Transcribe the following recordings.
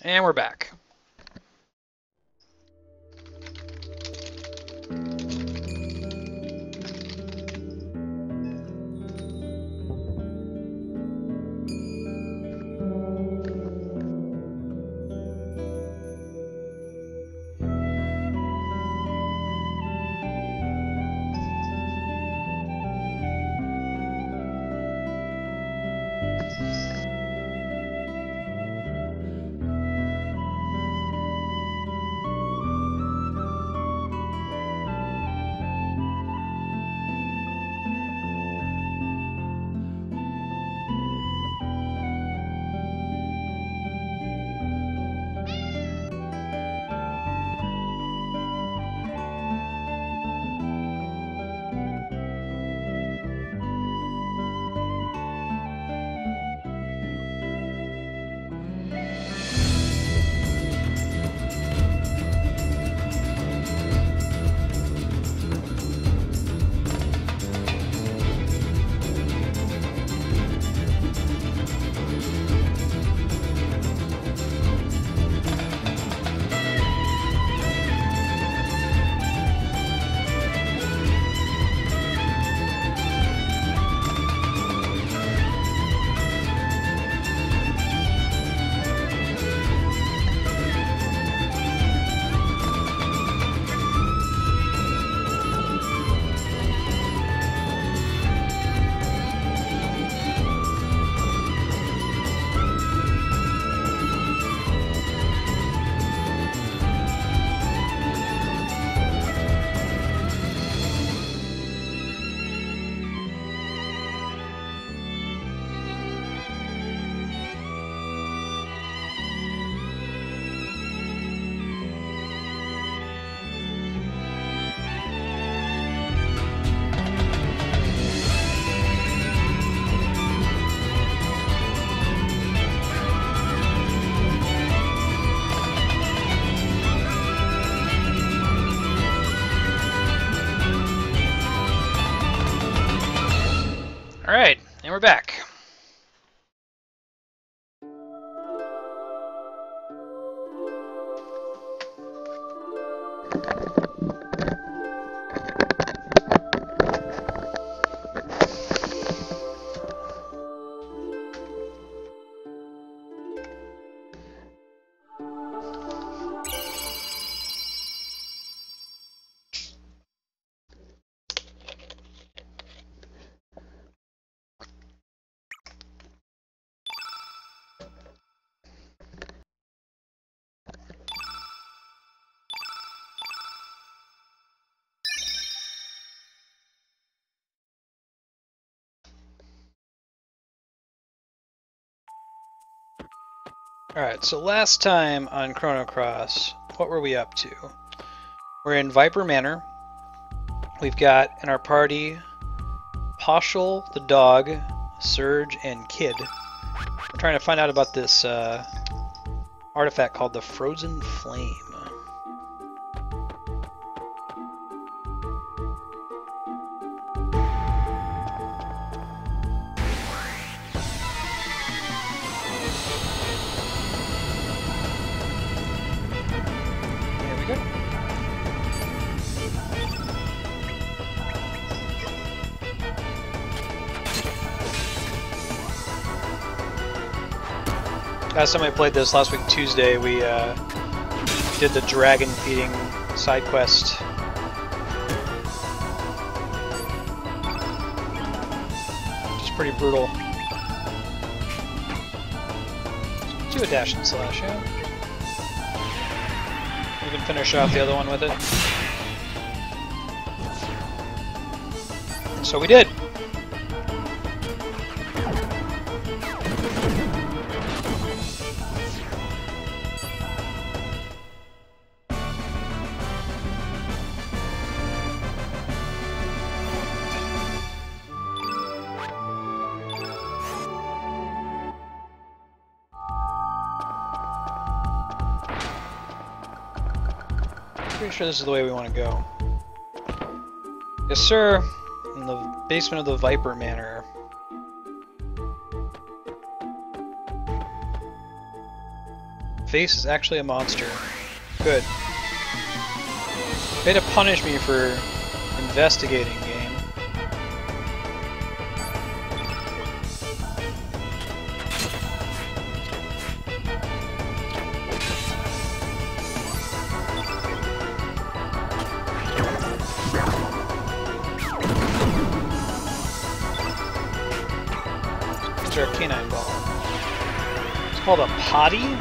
And we're back. Alright, and we're back. Alright, so last time on Chrono Cross, what were we up to? We're in Viper Manor. We've got in our party Poshel, the dog, Surge, and Kid. We're trying to find out about this artifact called the Frozen Flame. Last time I played this, last week Tuesday, we did the dragon feeding side quest. Which is pretty brutal. Do a dash and slash, yeah. We can finish off the other one with it. And so we did! Pretty sure this is the way we want to go. Yes, sir. In the basement of the Viper Manor. Vase is actually a monster. Good. Way to punish me for investigating, game. It's our canine ball. It's called a potty?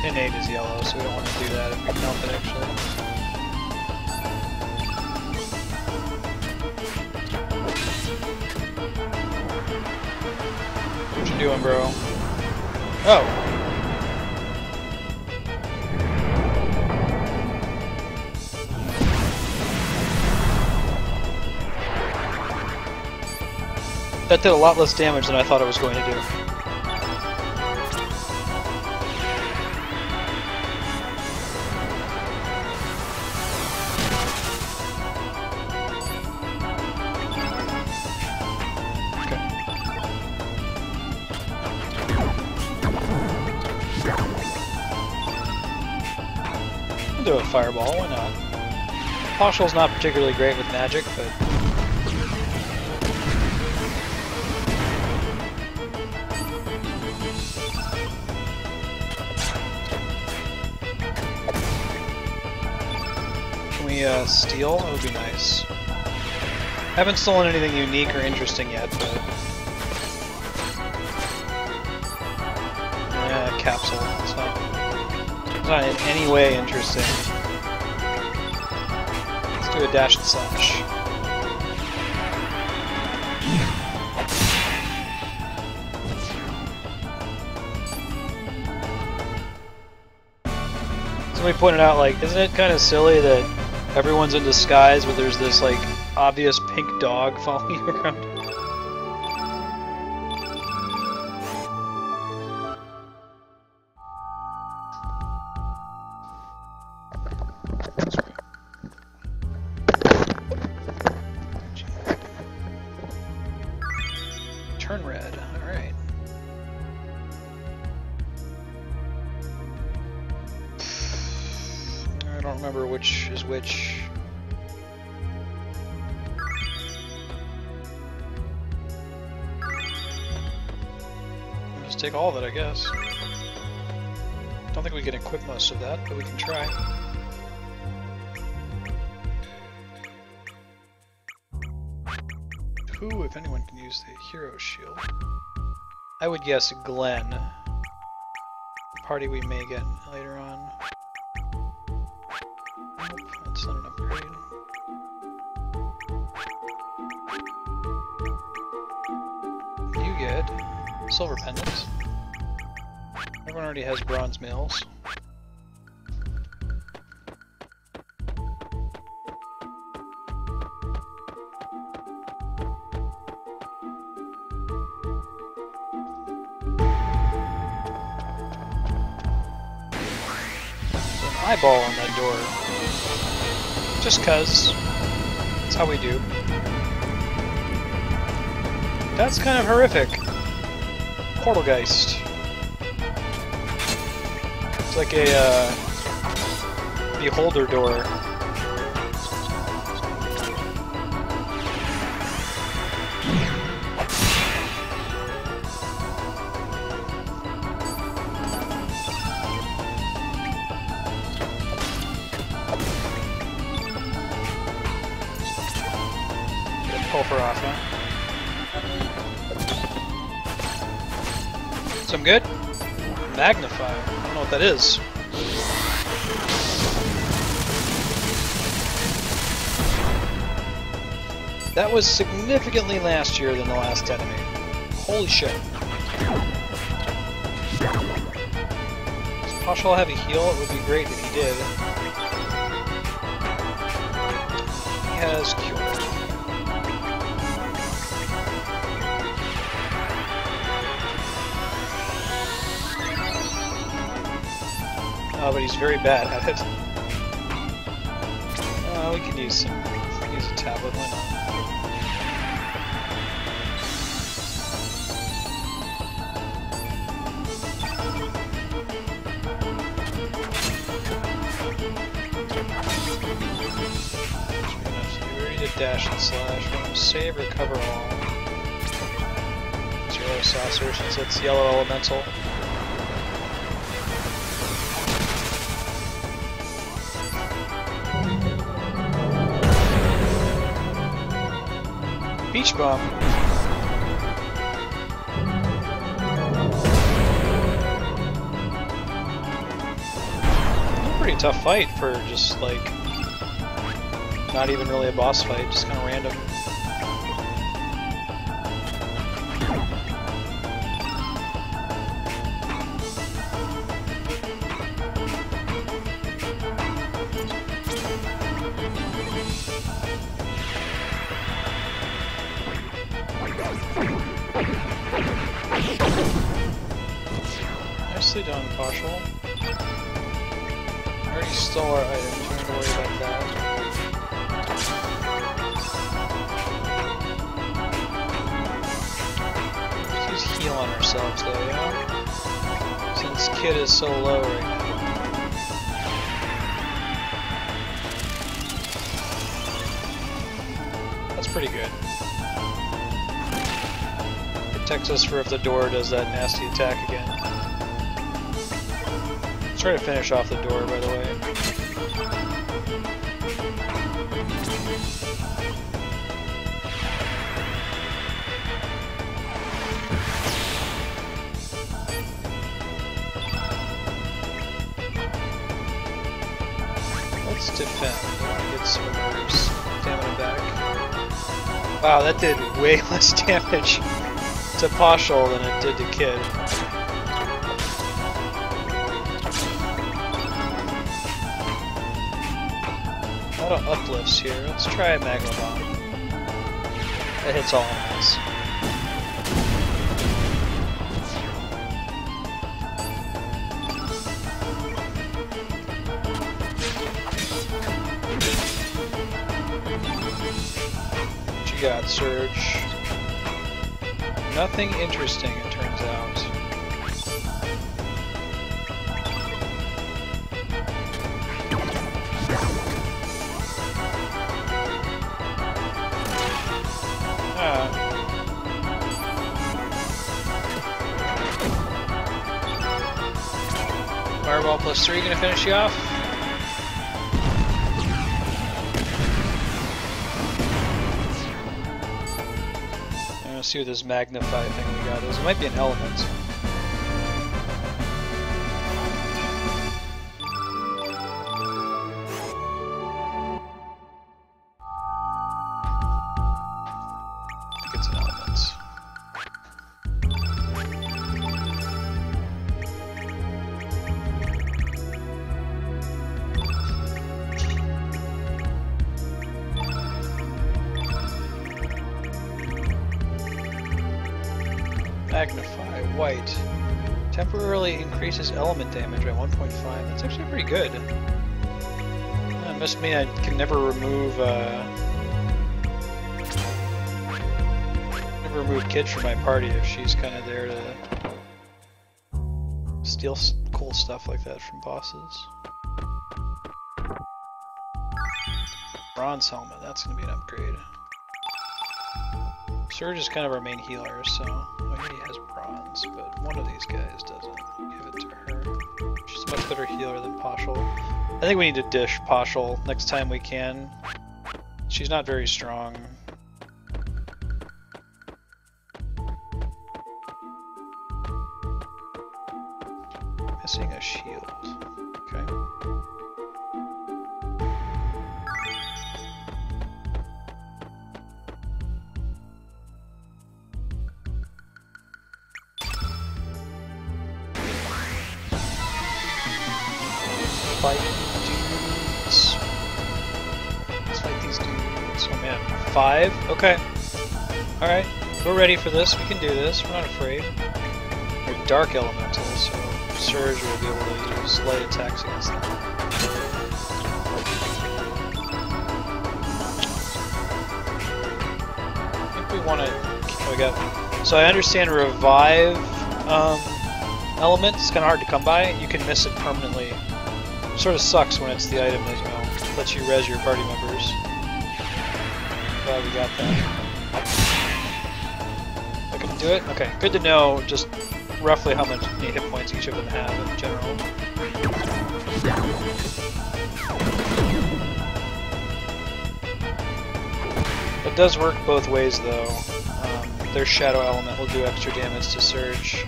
Innate is yellow, so we don't want to do that if we can help it, actually. What you doing, bro? Oh! That did a lot less damage than I thought it was going to do. Do a fireball, why not? Poshal's not particularly great with magic, but... Can we steal? That would be nice. Haven't stolen anything unique or interesting yet, but... Yeah, capsule, so... Not in any way interesting. Let's do a dash and slash. Somebody pointed out, like, isn't it kind of silly that everyone's in disguise, but there's this, like, obvious pink dog following you around? Turn red, alright. I don't remember which is which. I'll just take all of it, I guess. Don't think we can equip most of that, but we can try. Who, if anyone, can use the hero shield? I would guess Glenn. Party we may get later on. Nope, that's not an upgrade. You get silver pendants. Everyone already has bronze mails. Eyeball on that door. Just cuz. That's how we do. That's kind of horrific. Portalgeist. It's like a beholder door. Pulper off, huh? So I'm good? Magnify. I don't know what that is. That was significantly nastier than the last enemy. Holy shit. Does Pashal have a heal? It would be great if he did. He has cure. Oh, but he's very bad at it. We could use a tablet, why not? hit dash and slash. We're gonna save, recover all. Zero saucer since it's yellow elemental. Beach bomb. Pretty tough fight for just like not even really a boss fight, just kind of random. Nicely done, Partial. Already stole our items, we don't have to worry about that. Let's use heal on ourselves though, yeah? Since Kid is so low right now. That's pretty good. Protects us for if the door does that nasty attack again. Let's try to finish off the door, by the way. Let's defend. I want to get some of our stamina back. Wow, that did way less damage to Partial than it did to Kid. A lot of uplifts here. Let's try a Magma Bomb. That hits all enemies. What you got, Surge? Nothing interesting, it turns out. Fireball +3 gonna finish you off? I'm gonna see what this magnify thing we got is. It might be an element. I think it's an element. Magnify, white. Temporarily increases element damage by 1.5. That's actually pretty good. That must mean I can never remove Kid from my party if she's kind of there to steal cool stuff like that from bosses. Bronze helmet, that's going to be an upgrade. Surge is kind of our main healer, so he has bronze, but one of these guys doesn't. Give it to her. She's a much better healer than Partial. I think we need to dish Partial next time we can. She's not very strong. Missing a shield. Okay. Fight dudes. Let's fight these dudes. Oh man, 5? Okay. Alright, we're ready for this. We can do this. We're not afraid. They're dark elementals, so Surge will be able to use light attacks against them. I think we want to... Oh, we got... So I understand Revive element is kind of hard to come by. You can miss it permanently. Sort of sucks when it's the item that, lets you res your party members. glad we got that. I can do it? Okay, good to know just roughly how many hit points each of them have in general. It does work both ways though. Their shadow element will do extra damage to Surge.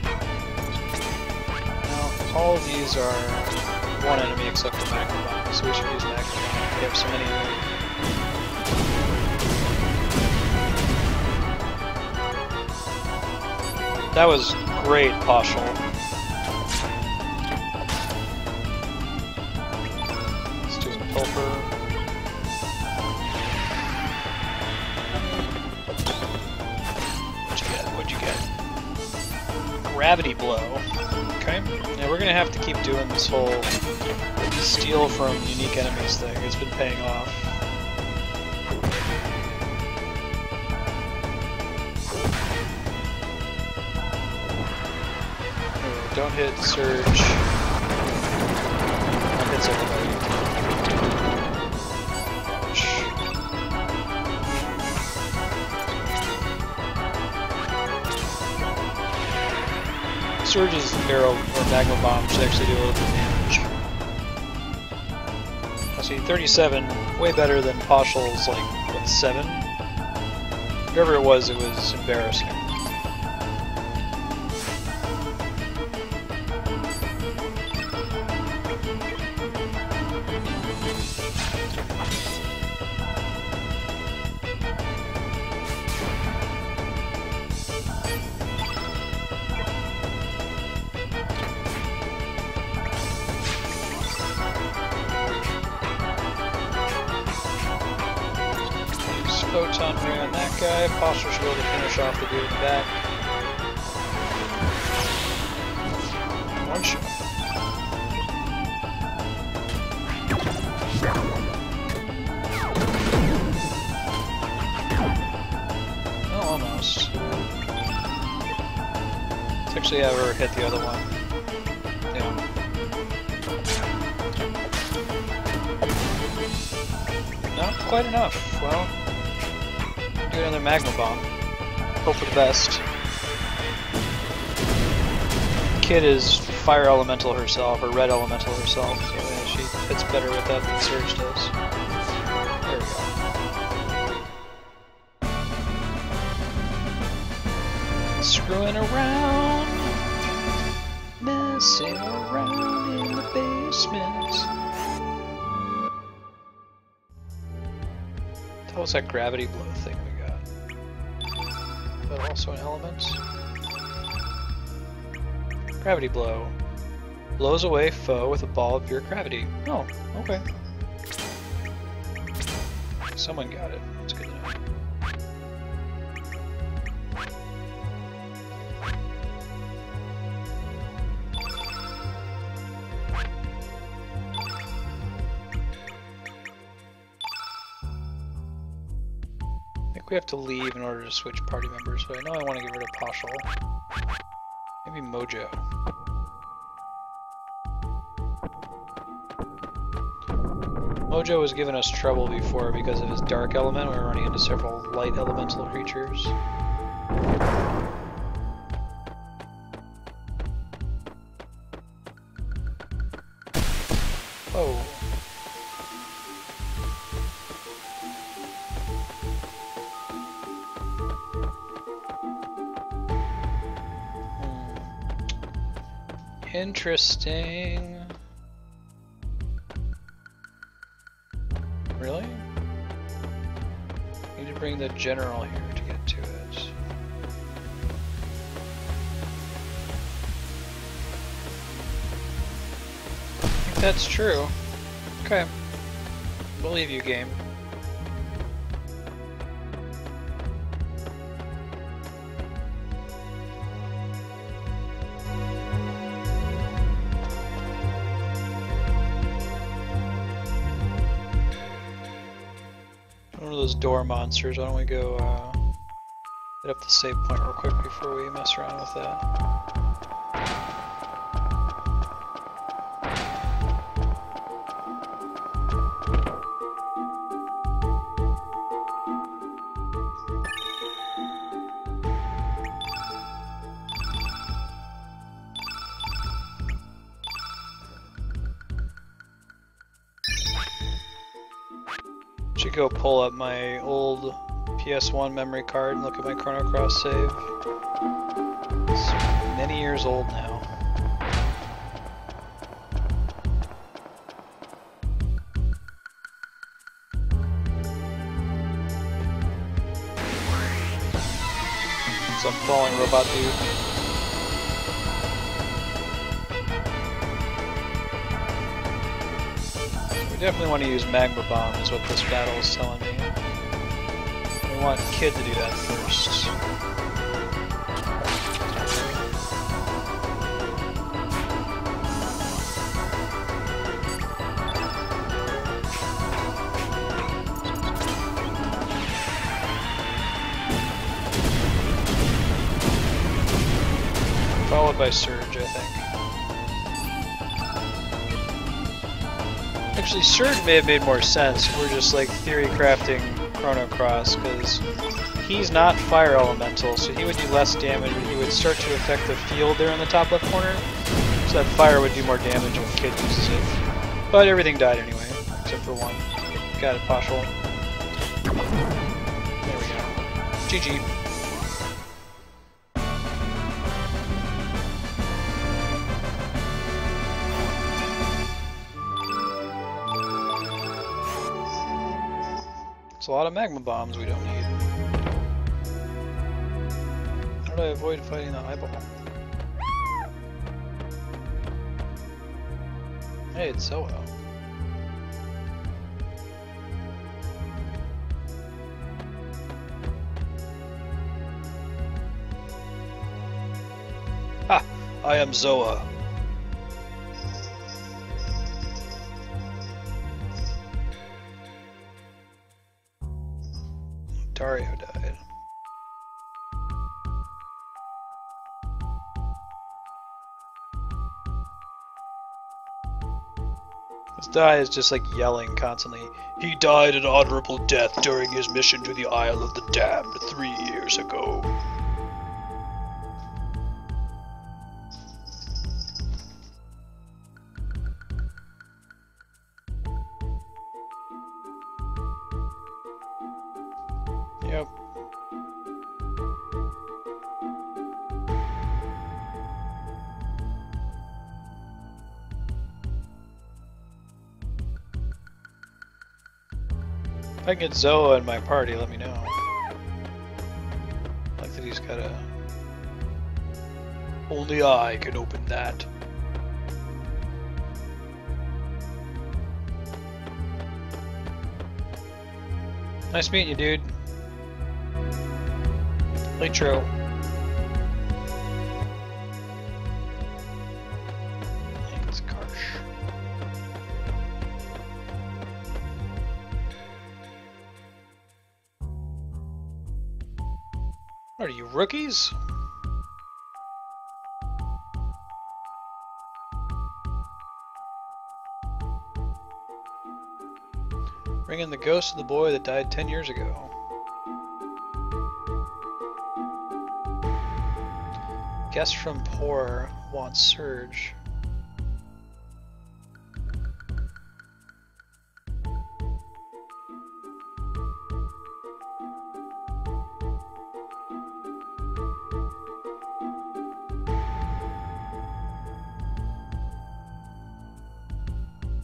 Now, all of these are one enemy except for Magma Bomb, so we should use Magma Bomb. We have so many of them. That was great, Poshel. Let's do some Pulper. What'd you get? Gravity Blow. Okay. Yeah, we're gonna have to keep doing this whole steal from unique enemies thing. It's been paying off. Don't hit Surge. That hits everybody. Ouch. Surge's arrow or Magma Bomb should actually do a little bit of damage. I see 37, way better than Poshel's like what 7? Whatever it was embarrassing. Photon Ray on that guy. Posture should be able to finish off the dude in the back. One shot. Oh, almost. Let's actually have her hit the other one. Yeah. Not quite enough. Well. Do another Magma Bomb. Hope for the best. Kid is Fire Elemental herself, or Red Elemental herself, so yeah, she fits better with that than Surge does. There we go. Screwing around, messing around in the basement. What was that Gravity Blow thing we got? But also an element. Gravity Blow. Blows away foe with a ball of pure gravity. Oh, okay. Someone got it. That's good to know. We have to leave in order to switch party members, but I know I want to get rid of Poshel. Maybe Mojo. Mojo was giving us trouble before because of his dark element. We were running into several light elemental creatures. Oh. Interesting. Really? Need to bring the general here to get to it. I think that's true. Okay. Believe you, game. One of those door monsters. Why don't we go hit up the save point real quick before we mess around with that. should go pull up my old PS1 memory card and look at my Chrono Cross save. It's many years old now. Some falling robot dude. We definitely want to use magma bomb is what this battle is telling me. We want Kid to do that first. Followed by Surge, I think. Actually, Surge may have made more sense. We're just like theory crafting Chrono Cross, because he's not fire elemental, so he would do less damage, but he would start to affect the field there in the top left corner. So that fire would do more damage when Kid uses it. But everything died anyway, except for one. Got it, Poshel. There we go. GG. It's a lot of magma bombs we don't need. How do I avoid fighting the eyeball? Hey, it's Zoa. Ha! I am Zoa. Dario died. This guy is just like yelling constantly. He died an honorable death during his mission to the Isle of the Damned 3 years ago. Yep. If I can get Zoa in my party, let me know. Like that he's got a... Only I can open that. Nice meeting you, dude. Latro. It's Karsh. What are you, rookies? Bring in the ghost of the boy that died 10 years ago. Guest from Poor wants Surge.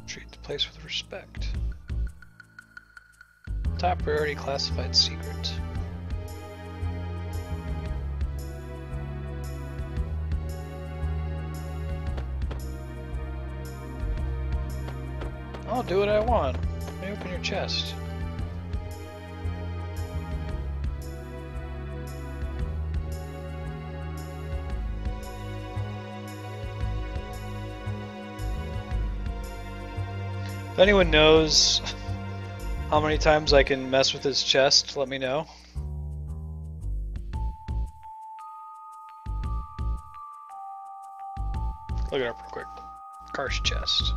Treat the place with respect. Top priority classified secret. I'll do what I want. Let me open your chest. If anyone knows how many times I can mess with his chest, let me know. Look it up real quick. Karsh chest.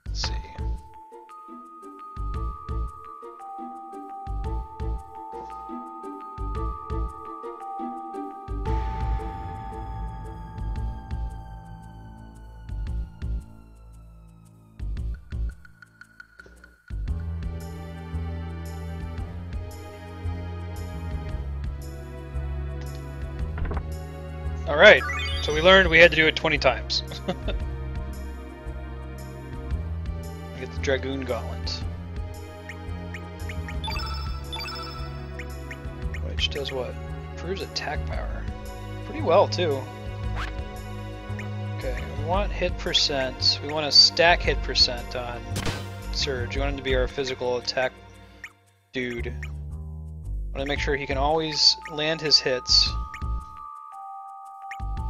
Let's see. Alright, so we learned we had to do it 20 times. Get the Dragoon Gauntlet. Which does what? Improves attack power. Pretty well, too. Okay, we want hit percent. We want to stack hit percent on Surge. We want him to be our physical attack dude. I want to make sure he can always land his hits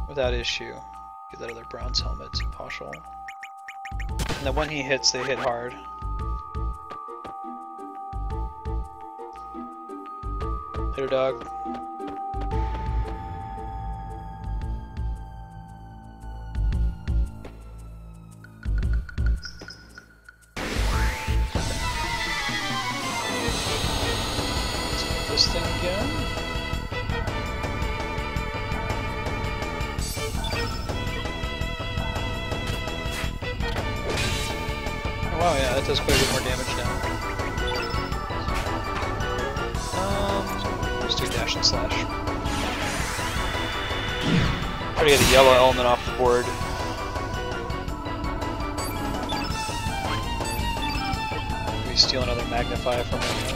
without issue. Get that other bronze helmet, partial. And then when he hits, they hit hard. Later, dog. Let's make this thing again. Oh, wow, yeah, that does quite a bit more damage now. Let's do dash and slash. Try to get a yellow element off the board. Maybe steal another magnify from him.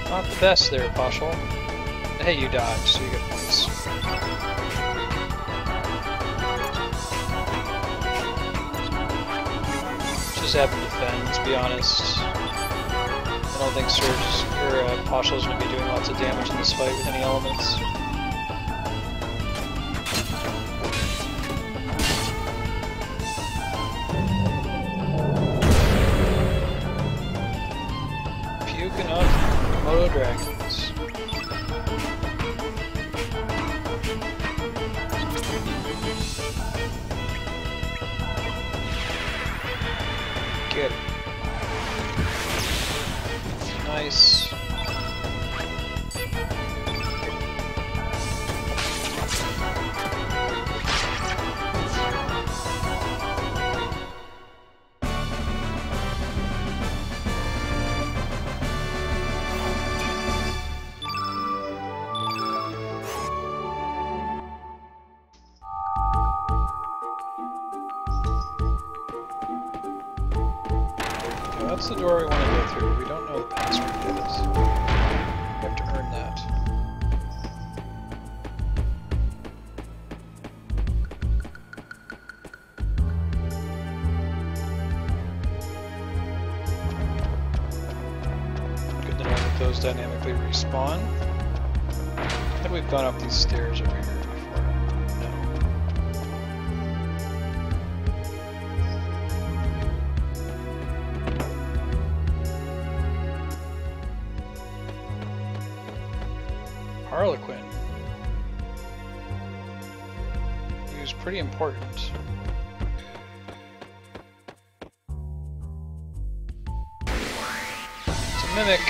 Not the best there, Poshel. Hey, you dodged, so you get points. Just have him defend, to be honest. I don't think Surge or Poshel's going to be doing lots of damage in this fight with any elements. Puking up Moto Dragons. Get it. Nice. That's the door we want to go through. We don't know the password yet. We have to earn that. Good to know that those dynamically respawn. I think we've gone up these stairs over here before. No. Harlequin. He was pretty important. It's a mimic.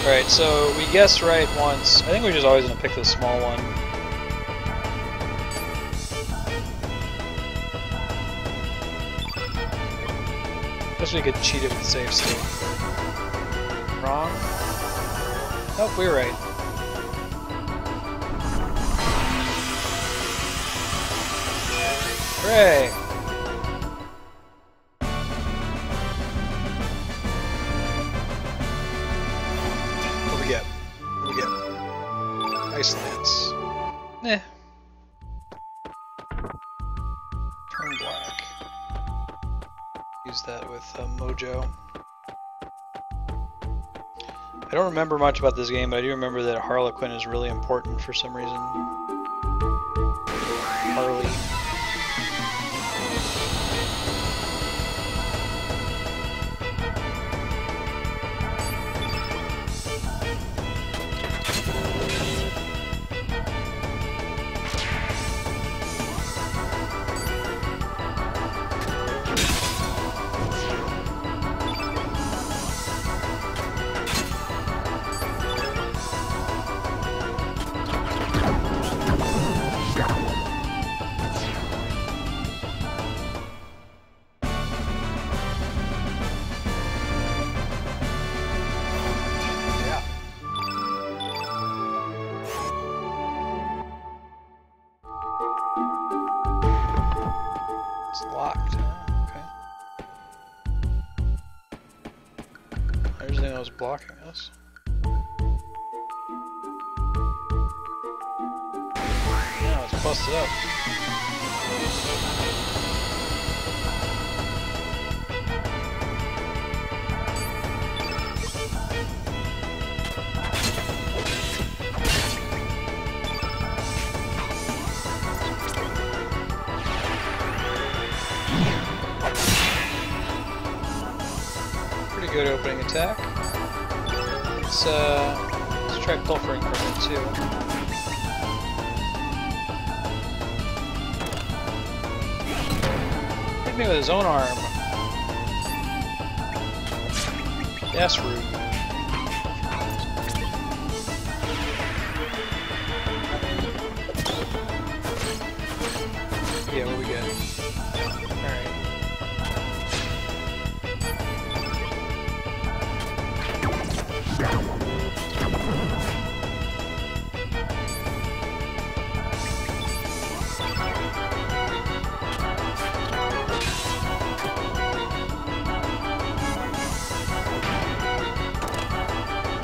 Alright, so we guessed right once. I think we're just always going to pick the small one. Guess we could cheat it with save state. Wrong? Nope, we were right. Hooray! What do we get? What do we get? Ice Lance. Eh. Turn black. Use that with Mojo. I don't remember much about this game, but I do remember that Harlequin is really important for some reason. Harley. It's locked, huh? Okay. There's the thing that was blocking us. Now it's busted up. Pretty good opening attack. Let's try pilfering from it too. Hit me with his own arm. That's rude. Yeah, what we got? Alright.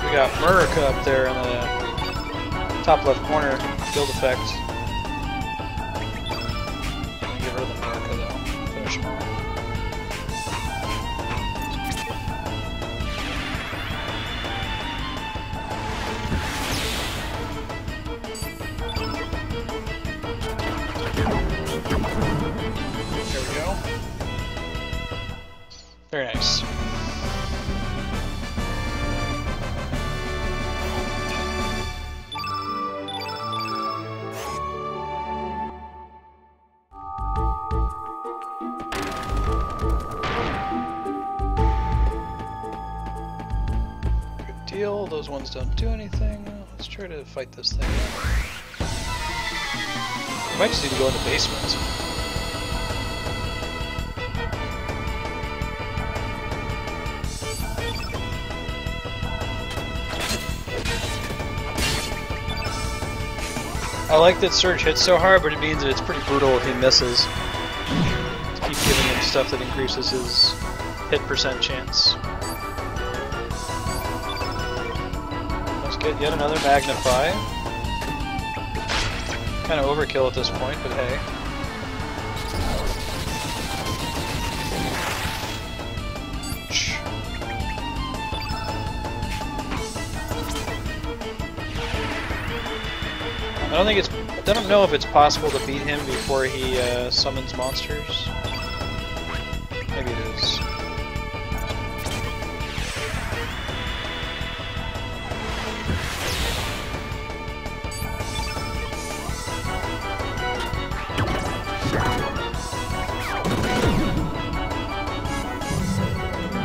We got Murica up there in the top left corner, field effect. Get rid of the Murica though. Finish him off. There we go. Very nice. Deal. Those ones don't do anything. Let's try to fight this thing. We might just need to go in the basement. I like that Surge hits so hard, but it means that it's pretty brutal if he misses. Keep giving him stuff that increases his hit percent chance. Get yet another Magnify. Kind of overkill at this point, but hey. I don't know if it's possible to beat him before he summons monsters. Maybe it is.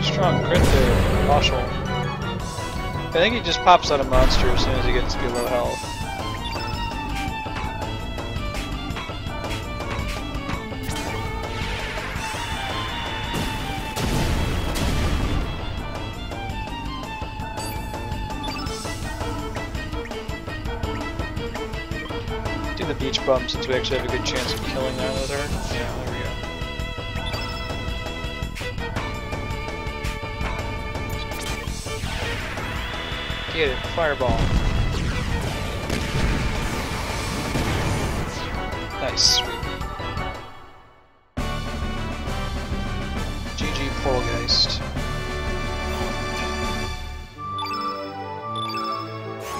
Strong crit there, Marshall. I think he just pops out a monster as soon as he gets below health. Do the beach bump since we actually have a good chance of killing that with her. Yeah, there we go. Get it, fireball. Nice. GG Polgeist.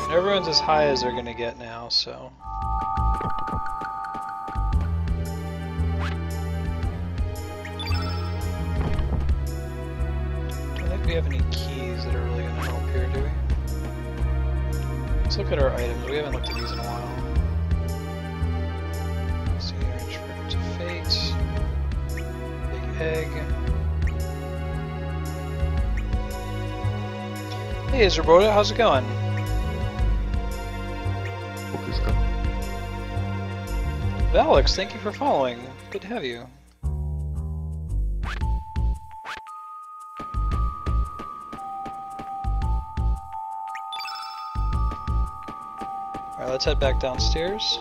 Everyone's as high as they're gonna get now, so. Don't think we have any keys that are really gonna help here, do we? Let's look at our items. We haven't looked at these in a while. Let's see, Instrument of Fate. Big Egg. Hey, Zerboda, how's it going? Alex, thank you for following. Good to have you. Alright, let's head back downstairs.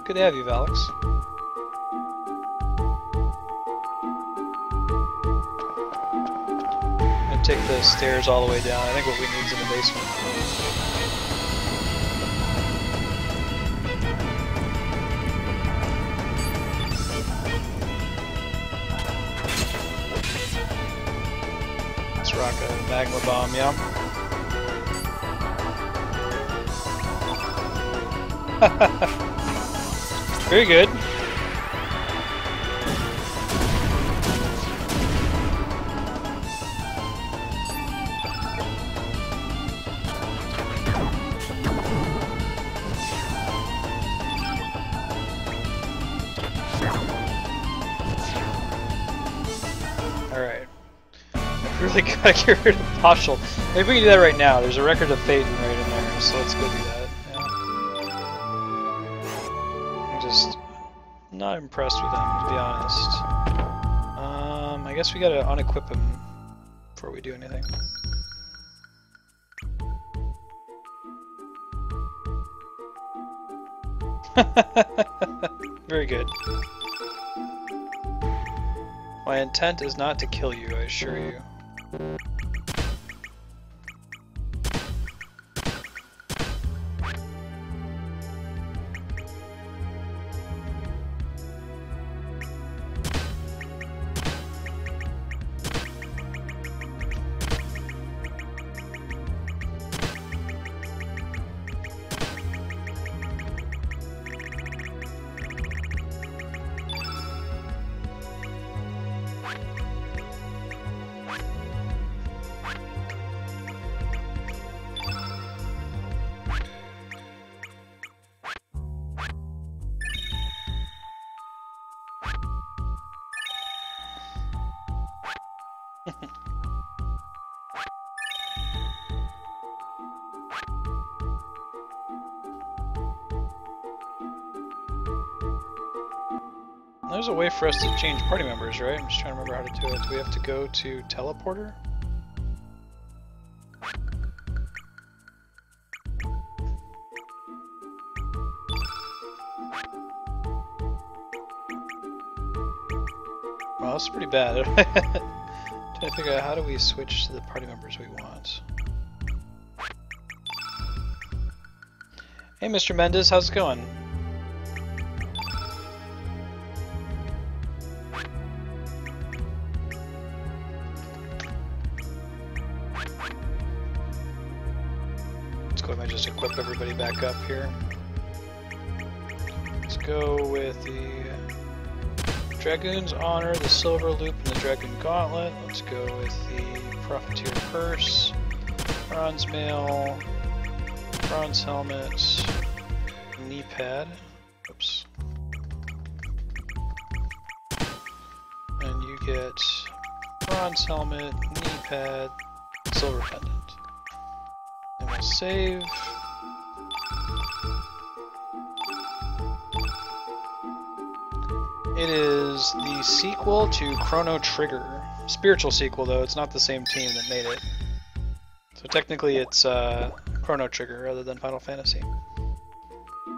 Good to have you, Valix. to take the stairs all the way down. I think what we need is in the basement. Let's rock a magma bomb, yeah. Very good. Alright. I really gotta get rid of Poshel. Maybe we can do that right now. There's a record of Phaeton right in there, so let's go do that. Yeah. I'm just not impressed with him, to be honest. I guess we gotta unequip him before we do anything. Very good. My intent is not to kill you, I assure you. There's a way for us to change party members, right? I'm just trying to remember how to do it. Do we have to go to teleporter? Well, that's pretty bad. Trying to figure out how do we switch to the party members we want. Hey, Mr. Mendez, how's it going? I might just equip everybody back up here. Let's go with the Dragoon's Honor, the Silver Loop, and the Dragoon Gauntlet. Let's go with the Profiteer Purse, Bronze Mail, Bronze Helmet, Knee Pad. Oops. And you get Bronze Helmet, Knee Pad, Silver Pendant. And we'll save. It is the sequel to Chrono Trigger. Spiritual sequel, though. It's not the same team that made it. So technically it's Chrono Trigger rather than Final Fantasy.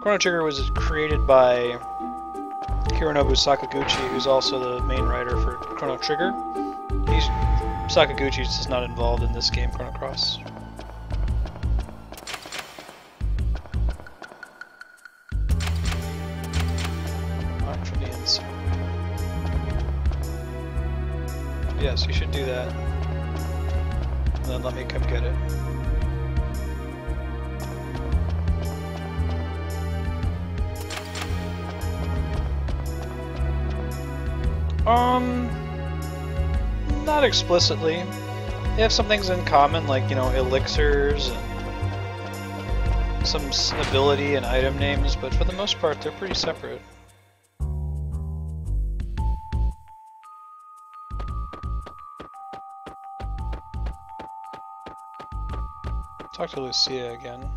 Chrono Trigger was created by Hironobu Sakaguchi, who's also the main writer for Chrono Trigger. Sakaguchi's just not involved in this game, Chrono Cross. Yes, you should do that. And then let me come get it. Not explicitly. They have some things in common, like, you know, elixirs and some ability and item names, but for the most part, they're pretty separate. Talk to Lucia again.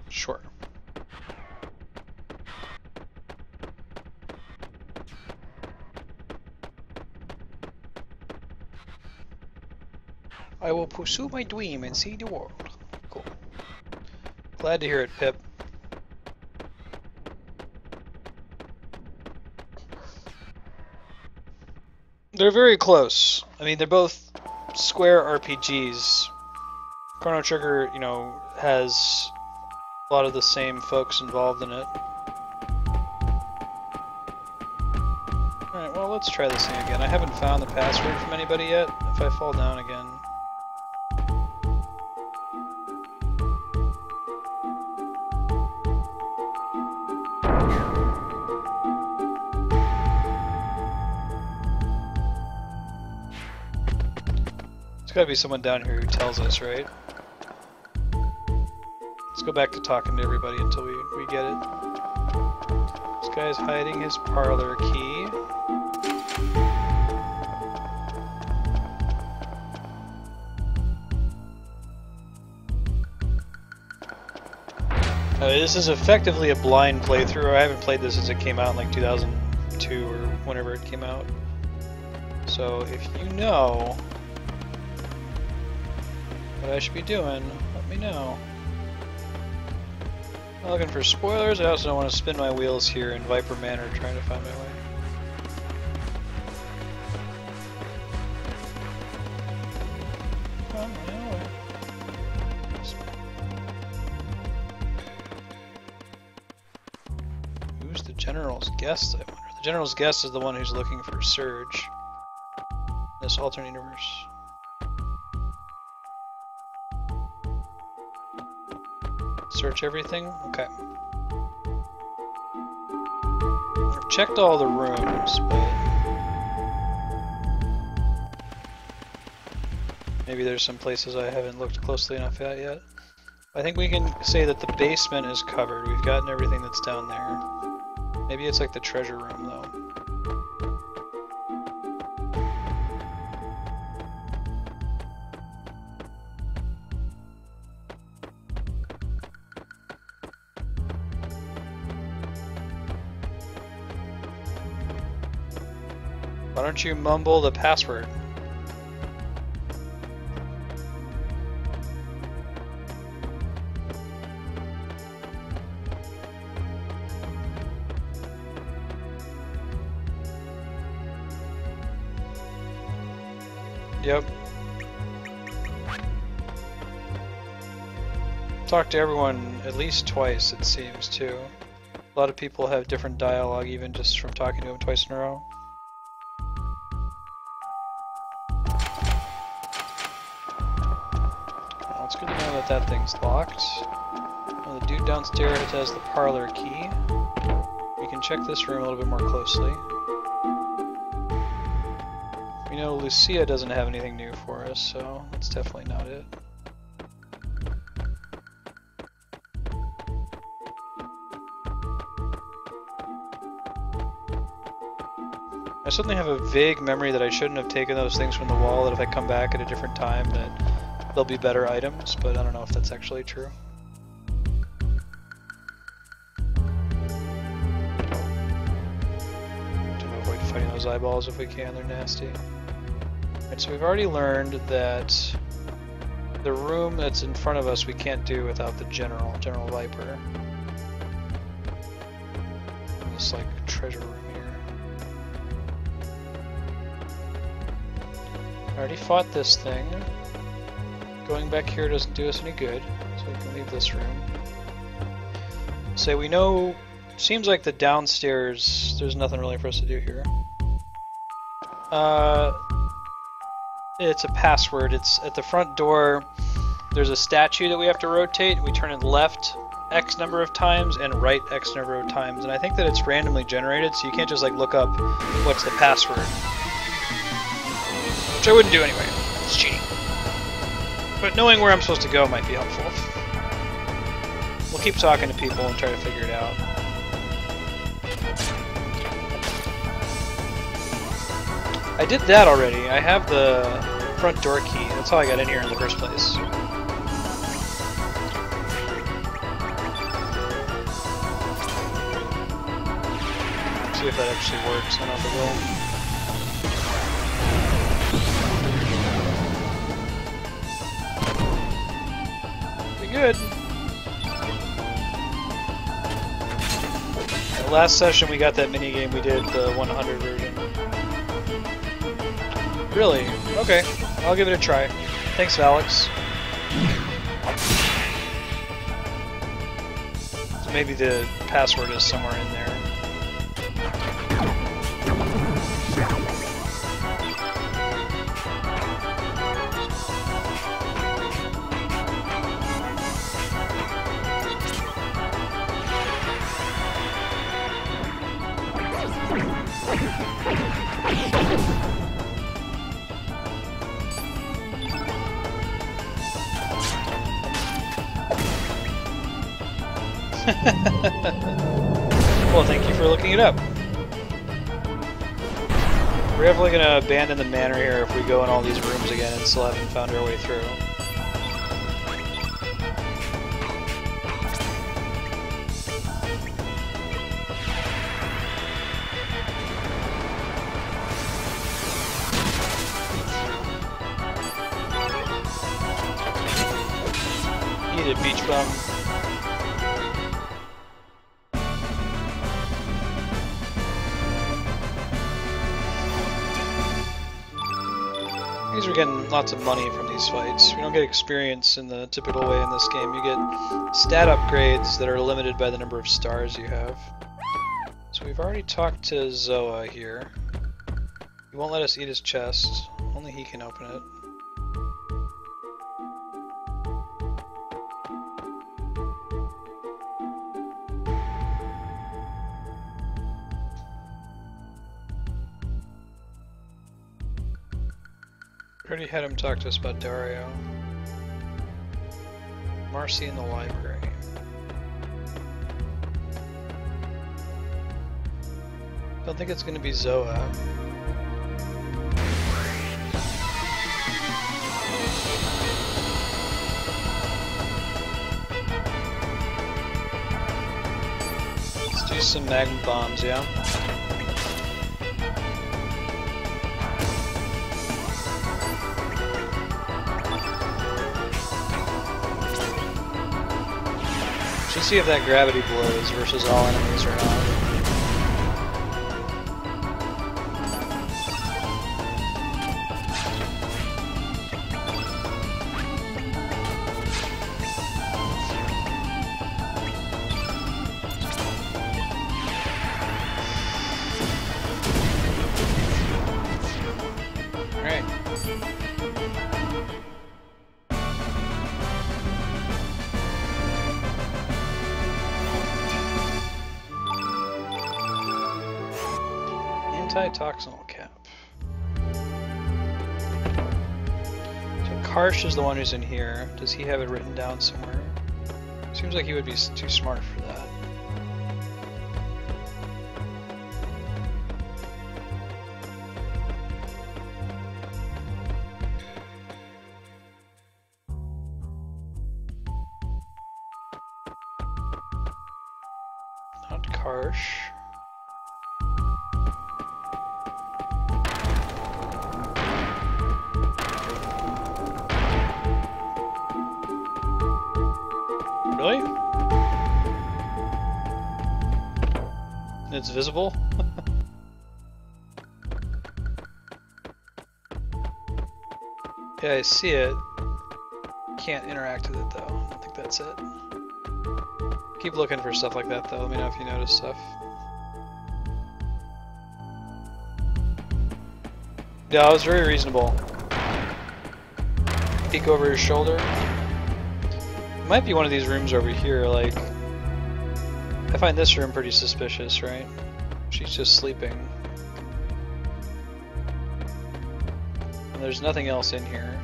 Sure. I will pursue my dream and see the world. Cool. Glad to hear it, Pip. They're very close. I mean, they're both Square RPGs. Chrono Trigger, you know, has a lot of the same folks involved in it. Alright, well, let's try this thing again. I haven't found the password from anybody yet. If I fall down again... There's gotta be someone down here who tells us, right? Let's go back to talking to everybody until we get it. This guy's hiding his parlor key. This is effectively a blind playthrough. I haven't played this since it came out in like 2002 or whenever it came out. So if you know what I should be doing, let me know. I'm looking for spoilers. I also don't want to spin my wheels here in Viper Manor trying to find my way. Oh, no. Who's the General's guest, I wonder? The General's guest is the one who's looking for Surge in this alternate universe. Search everything? Okay. I've checked all the rooms, but maybe there's some places I haven't looked closely enough at yet. I think we can say that the basement is covered. We've gotten everything that's down there. Maybe it's like the treasure room, though. Why don't you mumble the password? Yep. Talk to everyone at least twice, it seems, too. A lot of people have different dialogue, even just from talking to them twice in a row. Well, it's good to know that that thing's locked. Well, the dude downstairs has the parlor key. We can check this room a little bit more closely. We know Lucia doesn't have anything new for us, so that's definitely not it. I suddenly have a vague memory that I shouldn't have taken those things from the wall, that if I come back at a different time that they'll be better items, but I don't know if that's actually true. To avoid fighting those eyeballs if we can, they're nasty. Alright, so we've already learned that the room that's in front of us we can't do without the General Viper. This like treasure room here. I already fought this thing. Going back here doesn't do us any good, so we can leave this room. So we know, seems like the downstairs, there's nothing really for us to do here. It's a password. It's at the front door. There's a statue that we have to rotate. We turn it left X number of times and right X number of times, and I think that it's randomly generated, so you can't just like look up what's the password. Which I wouldn't do anyway. It's cheating. But knowing where I'm supposed to go might be helpful. We'll keep talking to people and try to figure it out. I did that already. I have the front door key. That's how I got in here in the first place. See if that actually works. I don't know if it will. Good. The last session we got that minigame, we did the 100 version. Really? Okay, I'll give it a try. Thanks, Alex. Maybe the password is somewhere in there. Well, thank you for looking it up. We're definitely going to abandon the manor here if we go in all these rooms again and still haven't found our way through. Eat it, beach bum. We're getting lots of money from these fights. We don't get experience in the typical way in this game. You get stat upgrades that are limited by the number of stars you have. So we've already talked to Zoa here. He won't let us eat his chest. Only he can open it. Already had him talk to us about Dario. Marcy in the library. Don't think it's going to be Zoa. Let's do some magma bombs, yeah? Let's see if that gravity blows versus all enemies or not. Alright. Antitoxinal cap. So Karsh is the one who's in here. Does he have it written down somewhere? Seems like he would be too smart for that. Not Karsh. Really? It's visible? Yeah, I see it. Can't interact with it though. I don't think that's it. Keep looking for stuff like that though. Let me know if you notice stuff. Yeah, it was very reasonable. Peek over his shoulder. It might be one of these rooms over here, like... I find this room pretty suspicious, right? She's just sleeping. And there's nothing else in here.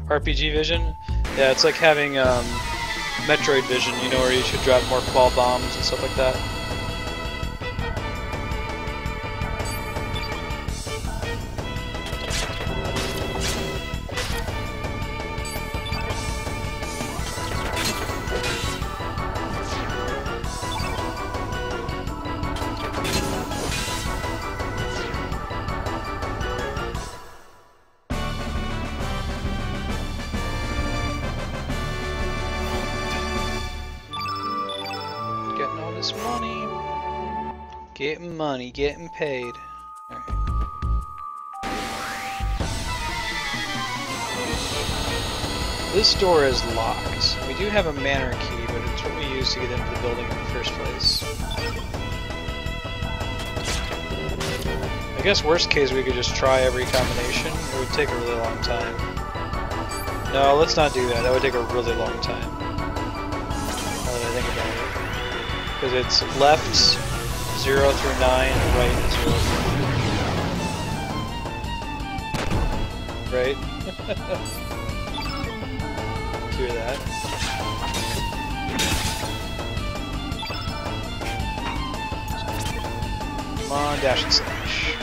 RPG vision? Yeah, it's like having Metroid vision, you know, where you should drop more qual bombs and stuff like that. Getting money, getting paid. Alright. This door is locked. We do have a manor key, but it's what we use to get into the building in the first place. I guess worst case we could just try every combination. It would take a really long time. No, let's not do that. That would take a really long time. Now that I think about it. Because it's left 0 through 9, and right 0 through 9. Right? Hear that. Come on, dash and slash.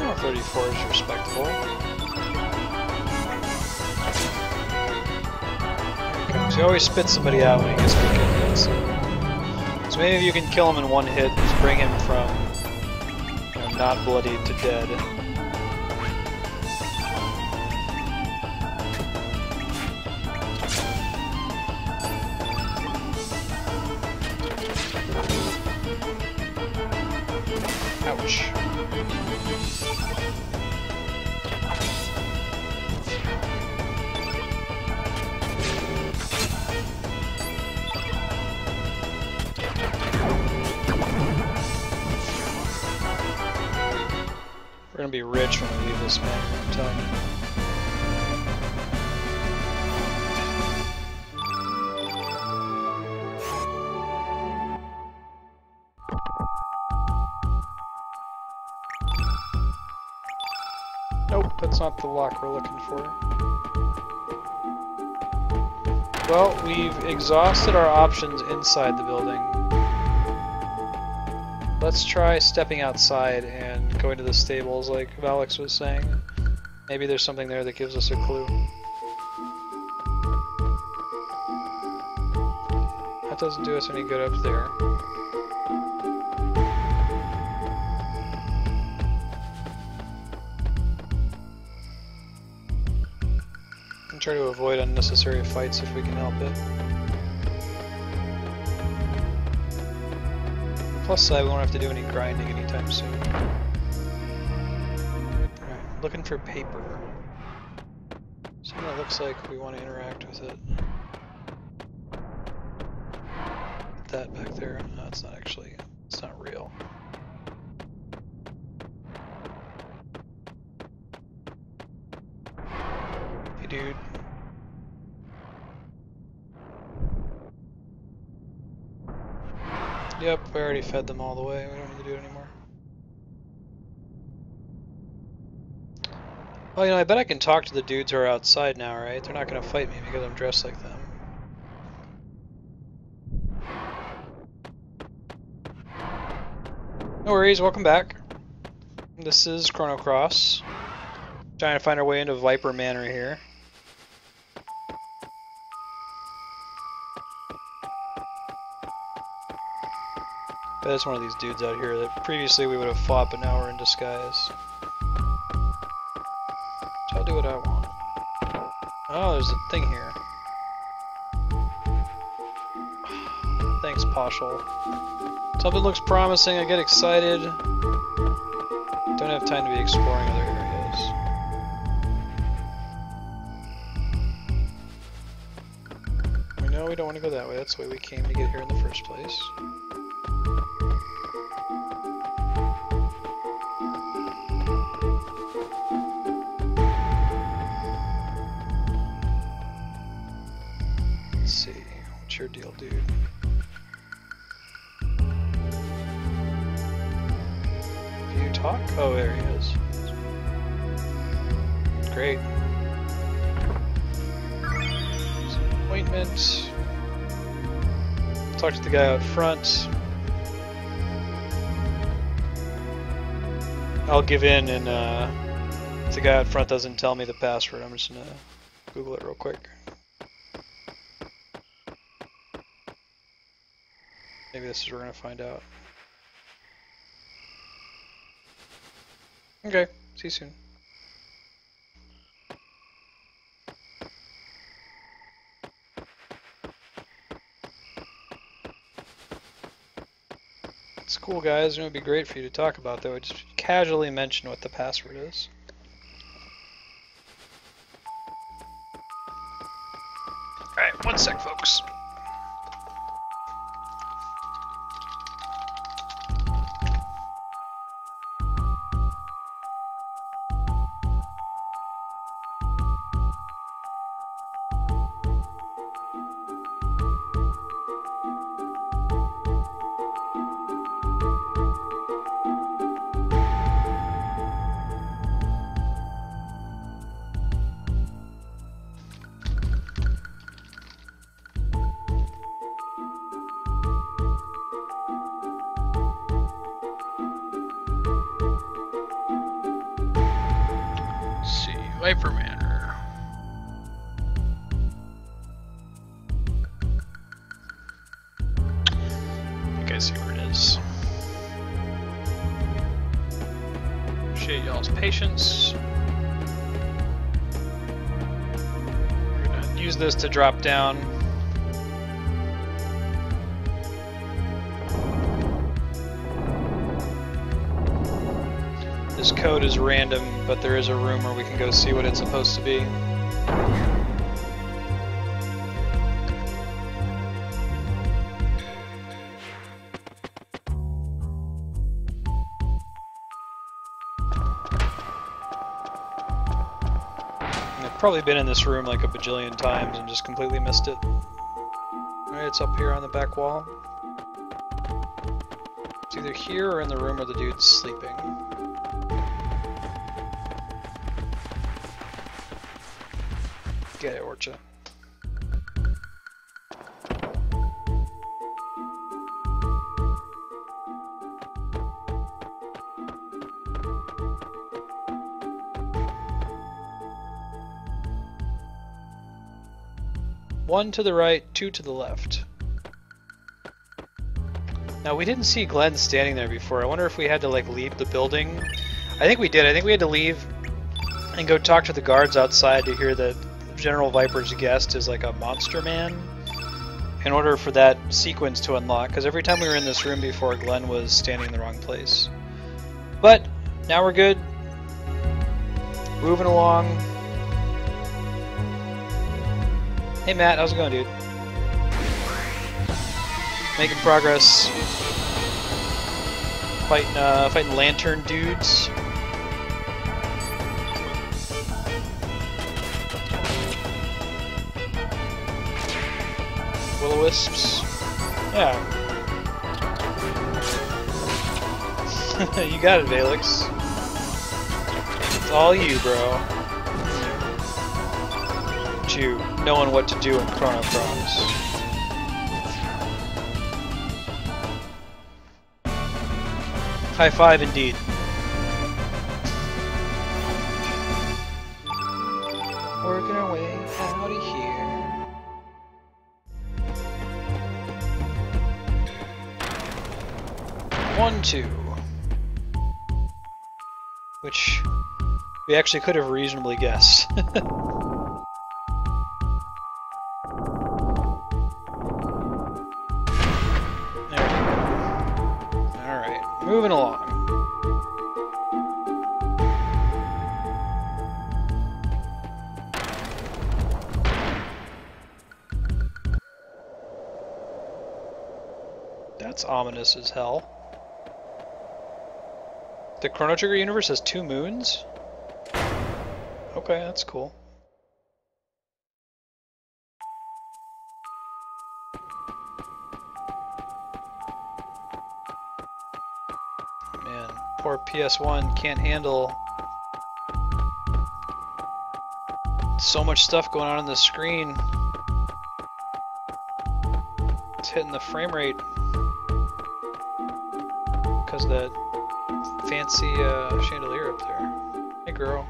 Oh, 34 is respectable. He always spits somebody out when he gets good hits. So maybe if you can kill him in one hit, just bring him from not bloodied to dead. Ouch. We're gonna be rich when we leave this man, I'm telling you. Nope, that's not the lock we're looking for. Well, we've exhausted our options inside the building. Let's try stepping outside and going to the stables like Alex was saying. Maybe there's something there that gives us a clue. That doesn't do us any good up there. And try to avoid unnecessary fights if we can help it. Plus side, we won't have to do any grinding anytime soon. Alright, looking for paper. Something that looks like we want to interact with it. That back there, no, it's not actually, it's not real. Hey dude. Yep, we already fed them all the way. We don't need to do it anymore. Well, I bet I can talk to the dudes who are outside now, right? They're not going to fight me because I'm dressed like them. No worries, welcome back. This is Chrono Cross. Trying to find our way into Viper Manor here. That's one of these dudes out here that previously we would have fought, but now we're in disguise. So I'll do what I want. Oh, there's a thing here. Thanks, Poshel. Something looks promising, I get excited. Don't have time to be exploring other areas. We know we don't want to go that way, that's the way we came to get here in the first place. Let's see, what's your deal, dude? Do you talk? Oh, there he is. Great. Appointment. Talk to the guy out front. I'll give in, and if the guy out front doesn't tell me the password, I'm just gonna Google it real quick. Maybe this is where we're gonna find out. Okay, see you soon. It's cool, guys. It would be great for you to talk about, though. Just casually mention what the password is. Alright, one sec, folks. Viper Manor. I think I see where it is. Appreciate y'all's patience. We're gonna use this to drop down. This code is random, but there is a room where we can go see what it's supposed to be. I've probably been in this room like a bajillion times and just completely missed it. Alright, it's up here on the back wall. It's either here or in the room where the dude's sleeping. Get it, Orcha. One to the right, two to the left. Now we didn't see Glenn standing there before. I wonder if we had to like leave the building. I think we did. I think we had to leave and go talk to the guards outside to hear that General Viper's guest is like a monster man in order for that sequence to unlock, because every time we were in this room before, Glenn was standing in the wrong place. But now we're good. Moving along. Hey Matt, how's it going, dude? Making progress. Fighting lantern dudes. Will-o-wisps. Yeah. You got it, Valix. It's all you, bro. You knowing what to do in Chrono Cross. High five indeed. Working our way out of here. One, two. Which we actually could have reasonably guessed. Moving along. That's ominous as hell. The Chrono Trigger universe has 2 moons? Okay, that's cool. Poor PS1 can't handle so much stuff going on the screen. It's hitting the frame rate because of that fancy chandelier up there. Hey girl.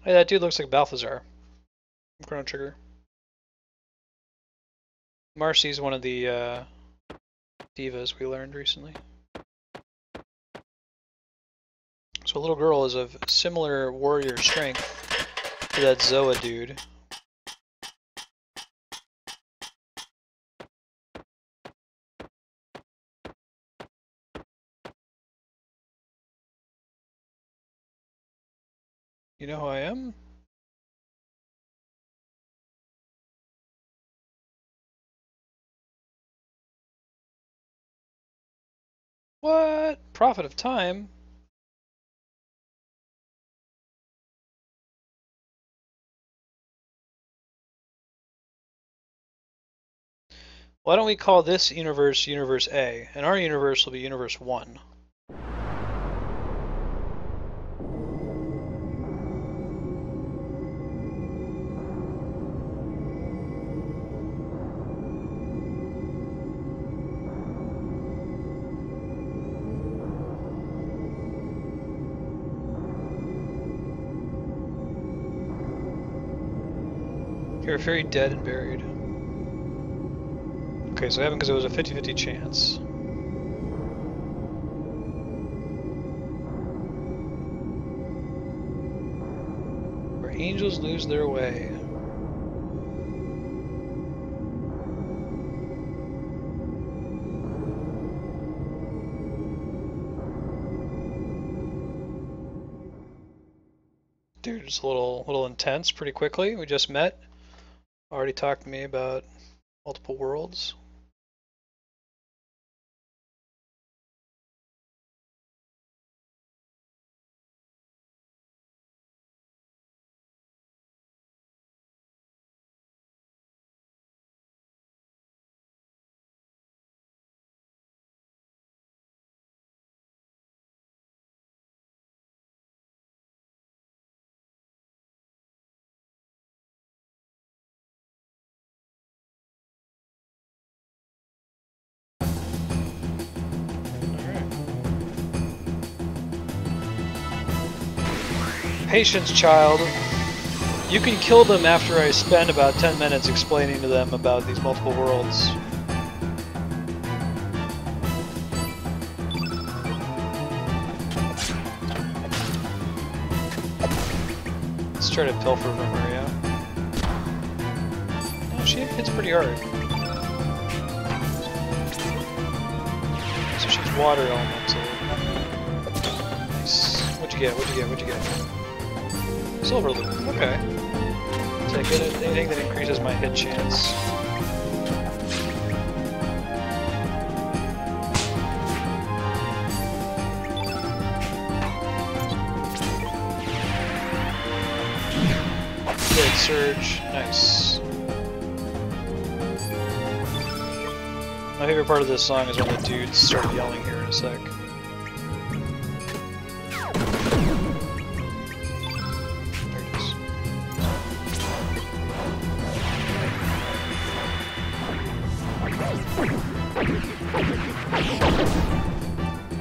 Hey, that dude looks like Balthazar from Chrono Trigger. Marcy's one of the divas we learned recently. So a little girl is of similar warrior strength to that Zoa dude. You know who I am? What? Prophet of Time? Why don't we call this universe Universe A, and our universe will be Universe 1. You're very dead and buried. Okay, so it happened because it was a 50-50 chance. Where angels lose their way. Dude, it's a little intense pretty quickly. We just met. Already talked to me about multiple worlds. Patience, child. You can kill them after I spend about 10 minutes explaining to them about these multiple worlds. Let's try to pilfer from her, yeah. Oh, she hits pretty hard. So she's water elemental. Nice. What'd you get? What'd you get? What'd you get? Silver loop. Okay. So I get anything that increases my hit chance. Good surge. Nice. My favorite part of this song is when the dudes start yelling here in a sec.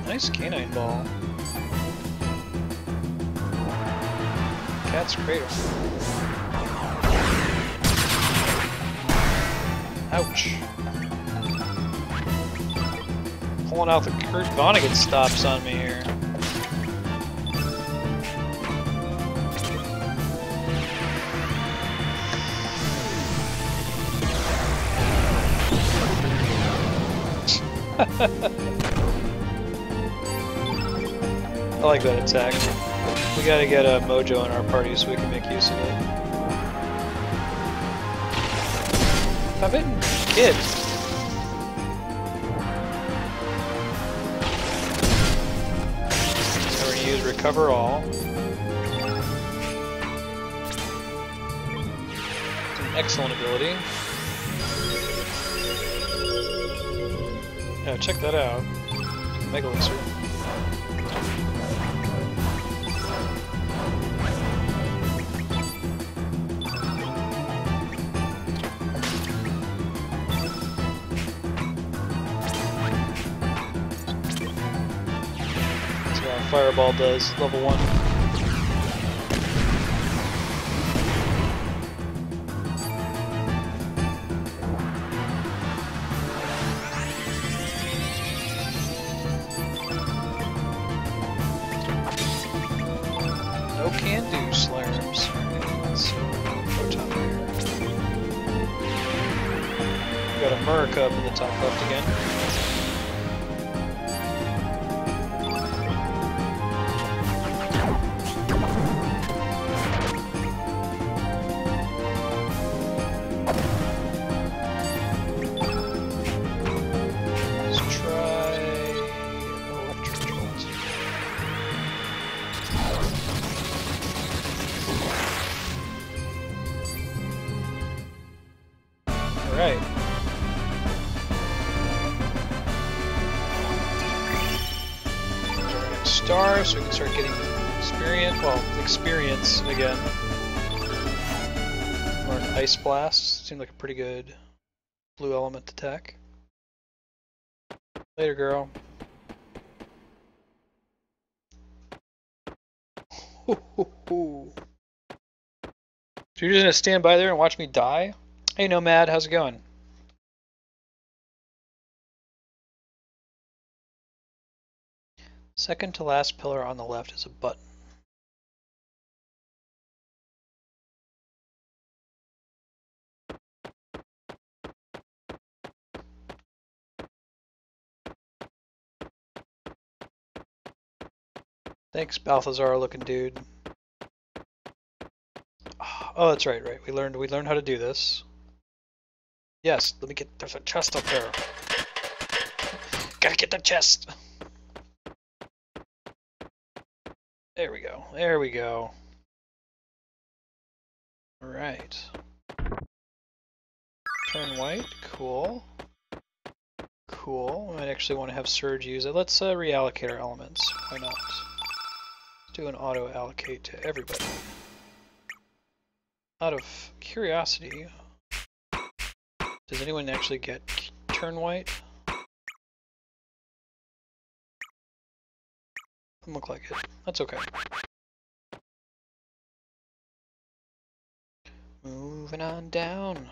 Nice canine ball. Cat's cradle. Ouch. Pulling out the Kurt Vonnegut stops on me here. I like that attack. We gotta get a Mojo in our party so we can make use of it. Stop hitting kids. So we're gonna use Recover All. It's an excellent ability. Yeah, check that out. Mega Elixir. Fireball does, level 1. can do slurms. Alright, let's go top here. We got a Murk up in the top left again. Alright. There's our next star, so we can start getting experience again. Or an Ice Blast. Seemed like a pretty good blue element attack. Later, girl. So you're just gonna stand by there and watch me die? Hey Nomad, how's it going? Second to last pillar on the left is a button. Thanks, Balthazar looking dude. Oh, that's right. We learned how to do this. Yes, let me get. There's a chest up there. Gotta get the chest. There we go. There we go. All right. Turn white. Cool. Cool. I might actually want to have Surge use it. Let's reallocate our elements. Why not? Let's do an auto allocate to everybody. Out of curiosity, does anyone actually get turn white? Doesn't look like it. That's okay. Moving on down.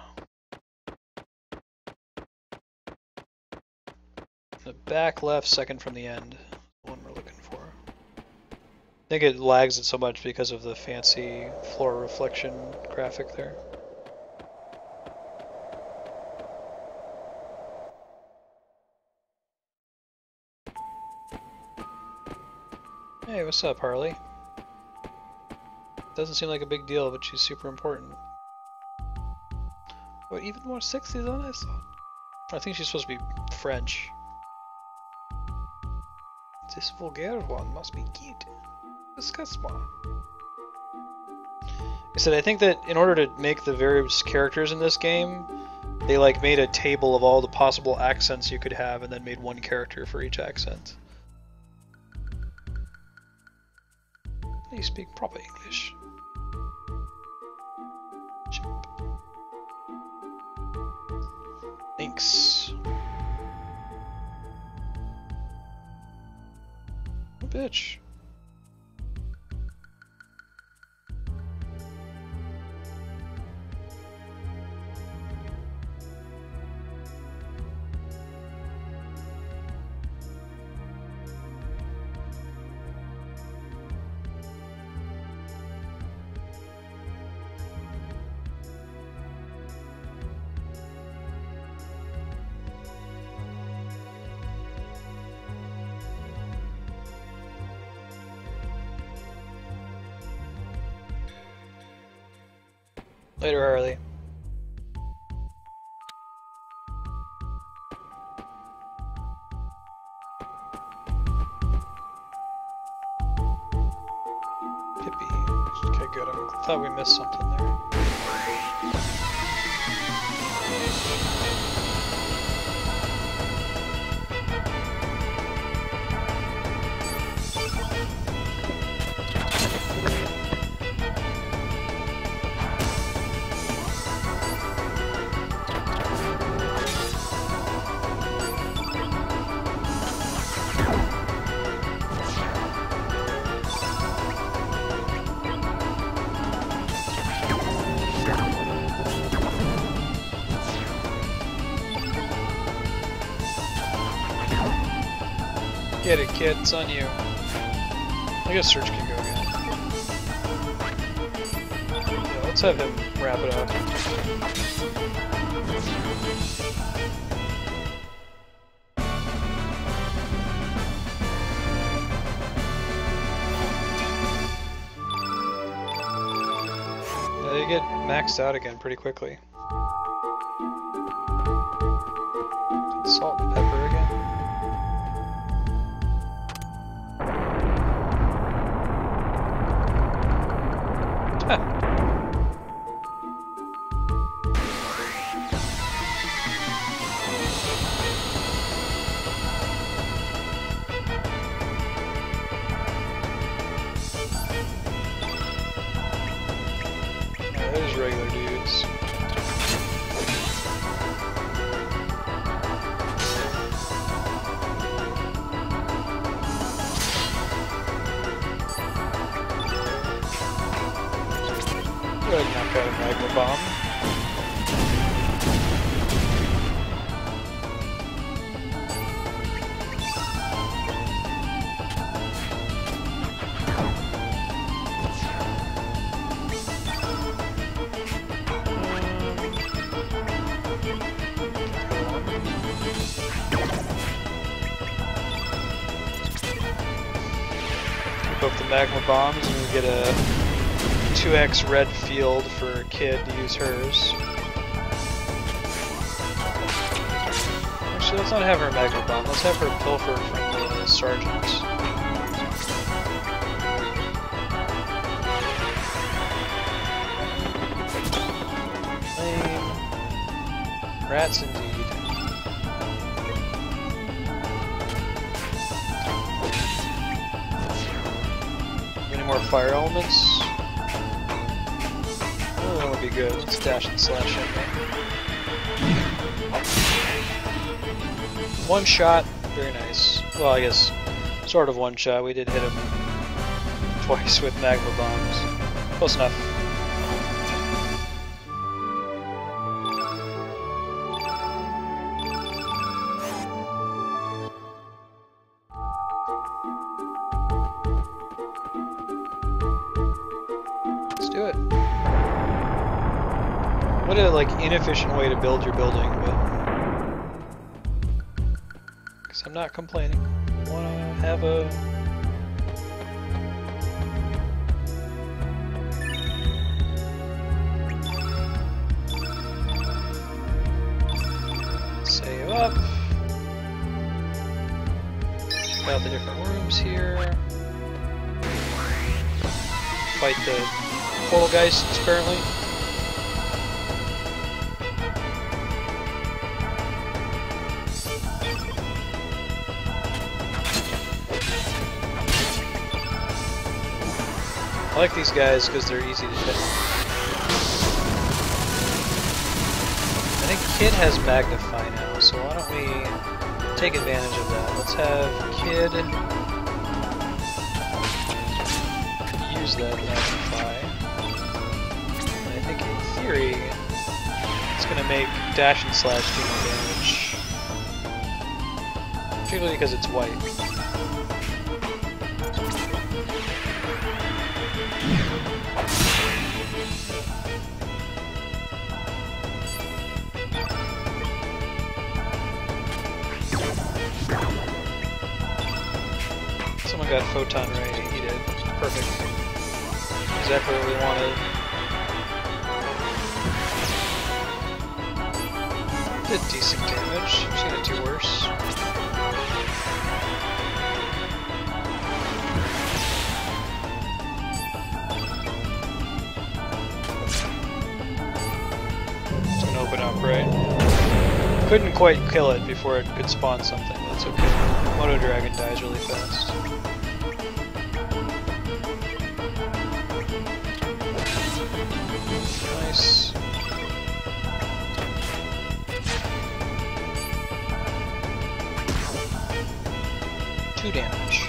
The back left, second from the end. The one we're looking for. I think it lags it so much because of the fancy floor reflection graphic there. Hey, what's up, Harley? Doesn't seem like a big deal, but she's super important. What, even more sexy than I thought? I think she's supposed to be French. This vulgar one must be cute. Discuss more. I said, I think that in order to make the various characters in this game, they like made a table of all the possible accents you could have and then made one character for each accent. You speak proper English. Chip. Thanks. Oh, bitch. Later, Harley. Pippi. Okay, good. I thought we missed something there. Get it, kid. It's on you. I guess Surge can go again. let's have him wrap it up. They get maxed out again pretty quickly. Salt and pepper again. There's regular dudes. Go ahead and knock out a magma bomb. Keep up the magma bombs and we get a 2x red field for Kid to use hers. Actually, let's not have her magma bomb. Let's have her pilfer from the sergeant. Lame. Rats indeed. Any more fire elements? Oh, that would be good. Let's dash and slash him. One shot, very nice. Well, I guess sort of one shot. We did hit him twice with magma bombs. Close enough. Let's do it. What a inefficient way to build your building, but because I'm not complaining. I wanna have a save up. Check out the different rooms here. Fight the poltergeists apparently. I like these guys because they're easy to hit. I think Kid has Magnify now, so why don't we take advantage of that. Let's have Kid use that Magnify. And I think in theory, it's going to make Dash and Slash do more damage. Particularly because it's white. Someone got Photon Ray, he did. Perfect. Exactly what we wanted. Did decent damage. I've seen it do worse. It's gonna open up, right? Couldn't quite kill it before it could spawn something. That's okay. Moto Dragon dies really fast. Nice. Two damage.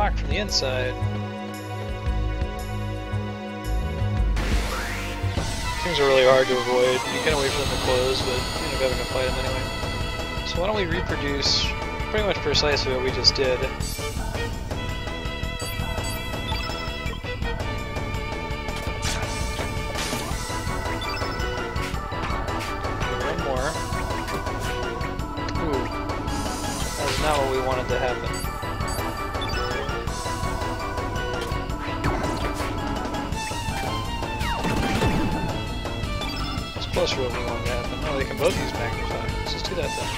locked from the inside. Things are really hard to avoid. You kind of wait for them to close, but you end up having to fight them anyway. So why don't we reproduce pretty much precisely what we just did. One more. Ooh. That's not what we wanted to happen. It's closer to what we wanted to happen. Oh, they can both use magnify. Let's just do that then.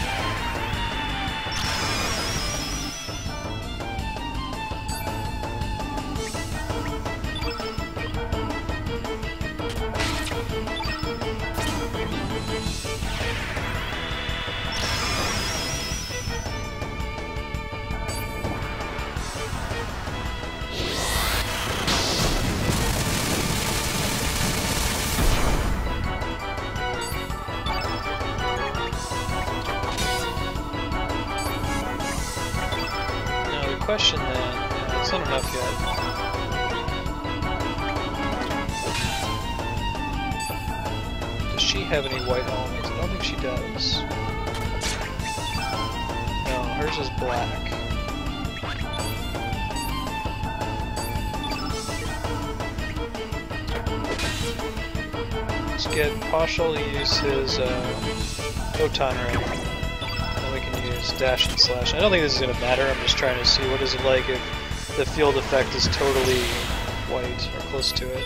Question then, yeah, it's not enough yet. Does she have any white elements? I don't think she does. No, hers is black. Let's get Partial to use his photon ray. We can use dash and slash. I don't think this is going to matter, I'm just trying to see what is it like if the field effect is totally white or close to it.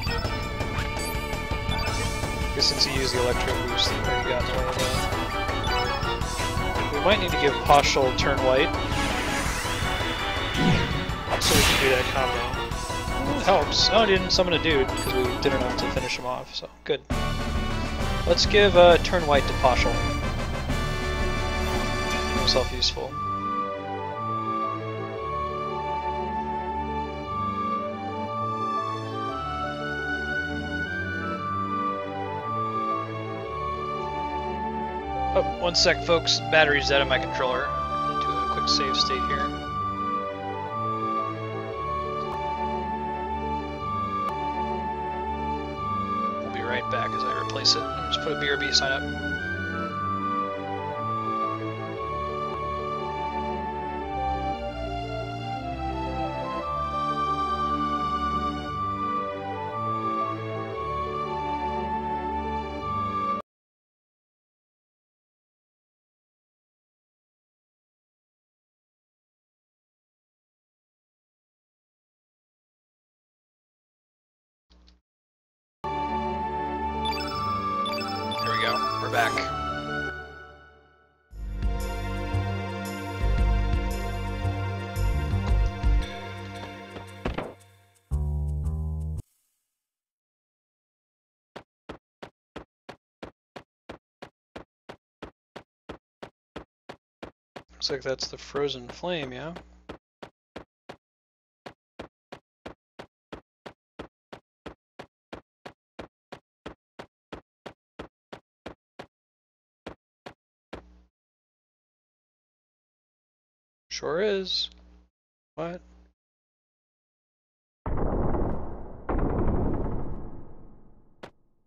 Because since he used the electro boost, he already got in the way of that. We might need to give Partial turn white, so we can do that combo. It helps. Oh, I didn't summon a dude, because we did enough to finish him off, so good. Let's give turn white to Partial. Himself useful. Oh, one sec folks, battery's out of my controller. Do a quick save state here. We'll be right back as I replace it. Just put a BRB sign up. We're back. Looks like that's the frozen flame, yeah? Sure is. What?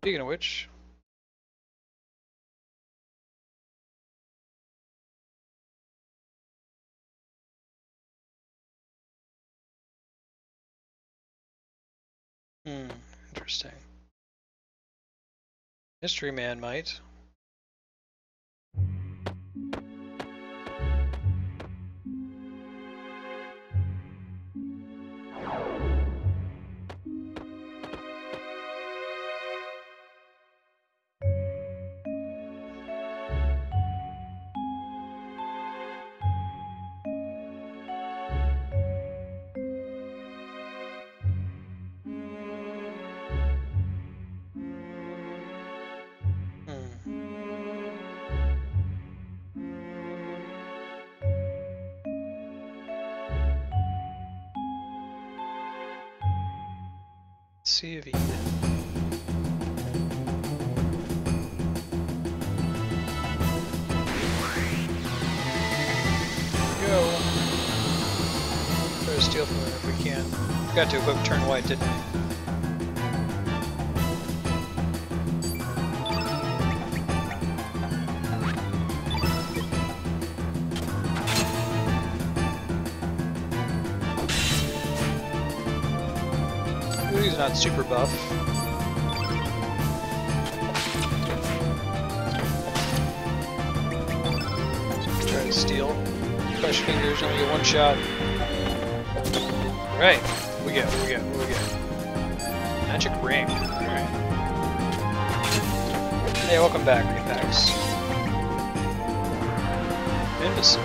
Speaking of which... interesting. Mystery Man might. Sea of Eden. Go. Try to steal from her if we again. Forgot to equip turn white, didn't we? Ooh, he's not super buff. Try to steal. Crush fingers, only get one shot. Right. What we get? Magic ring. Alright. Hey, welcome back, Apex. Imbecile.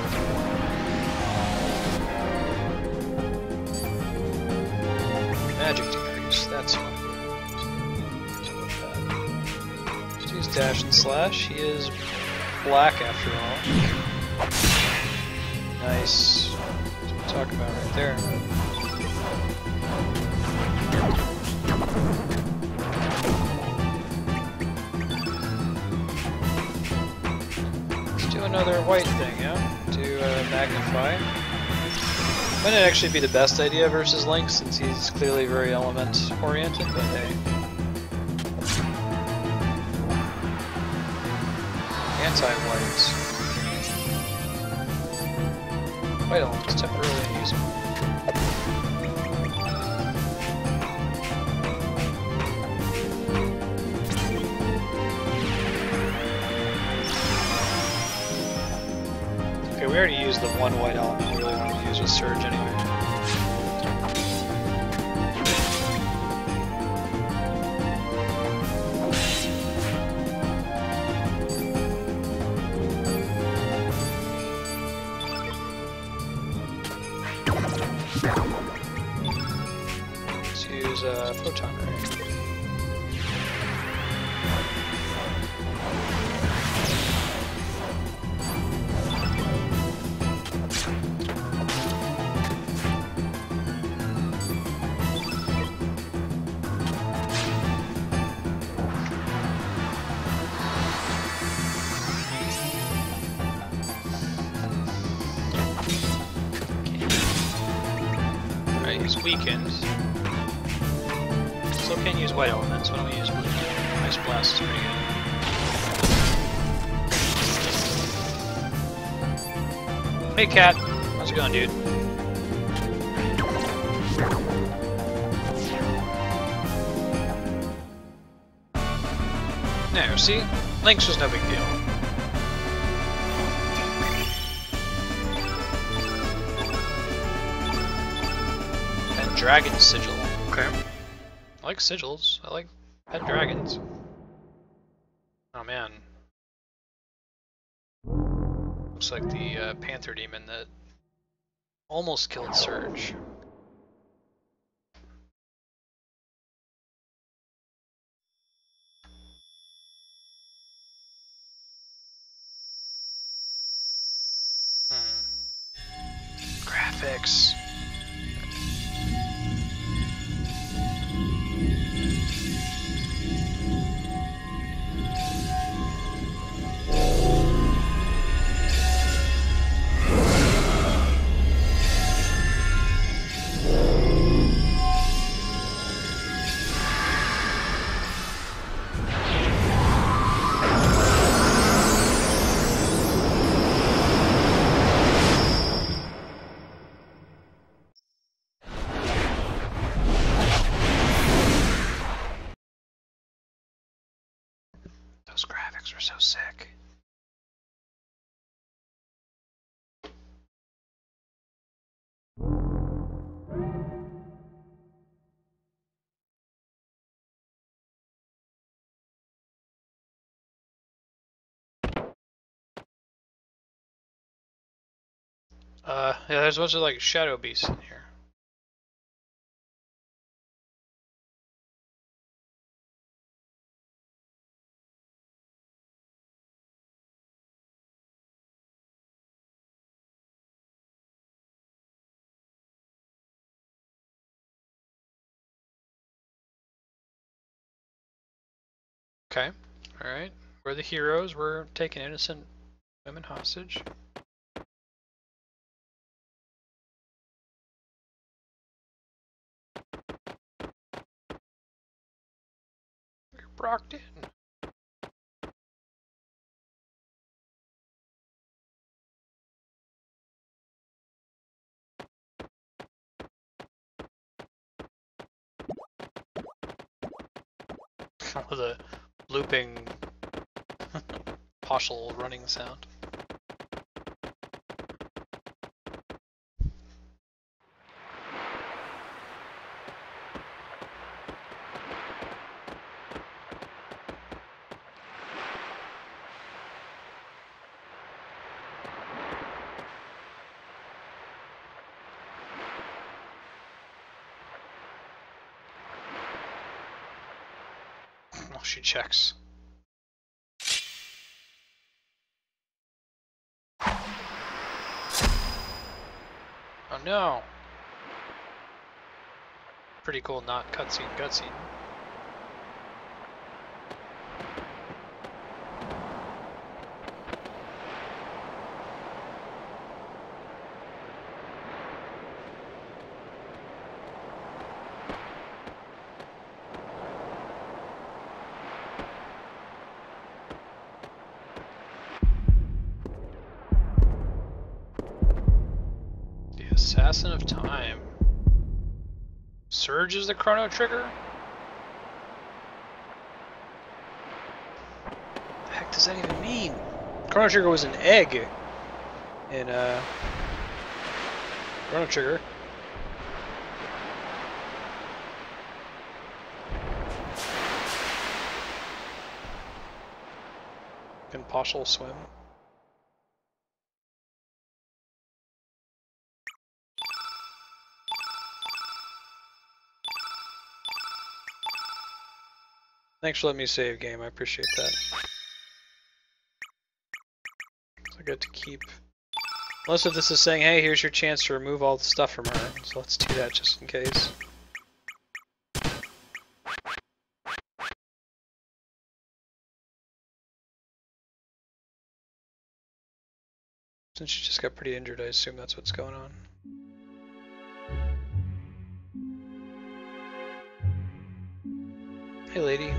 Magic decrease, that's fine. Let's use dash and slash. He is black after all. Nice. That's what I'm talking about right there. Let's do another white thing, yeah? To magnify. Might not actually be the best idea versus Link, since he's clearly very element oriented, but hey. Anti-white. White element's temporarily usable. Okay, we already used the one white element we really wanted to use with Surge anyway. Let's use Photon Ray. He's weakened. Still can't use white elements. Why don't we use blue? Ice Blast is pretty good. Hey cat, how's it going, dude? There, see? Link's was no big deal. Dragon Sigil. Okay. I like sigils. I like pet dragons. Oh man. Looks like the Panther Demon that almost killed Surge. Graphics. Those graphics were so sick. Yeah, there's a bunch of like shadow beasts in here. Okay, alright. We're the heroes, we're taking innocent women hostage. Brockton. With a looping partial running sound. Oh, she checks. Oh no! Pretty cool, not cutscene. Assassin of Time. Surge is the Chrono trigger? What the heck does that even mean? Chrono trigger was an egg in Chrono Trigger. Can partial swim? Thanks for letting me save game, I appreciate that. So I get to keep... Most of this is saying, hey, here's your chance to remove all the stuff from her, so let's do that just in case. Since she just got pretty injured, I assume that's what's going on. Hey, lady.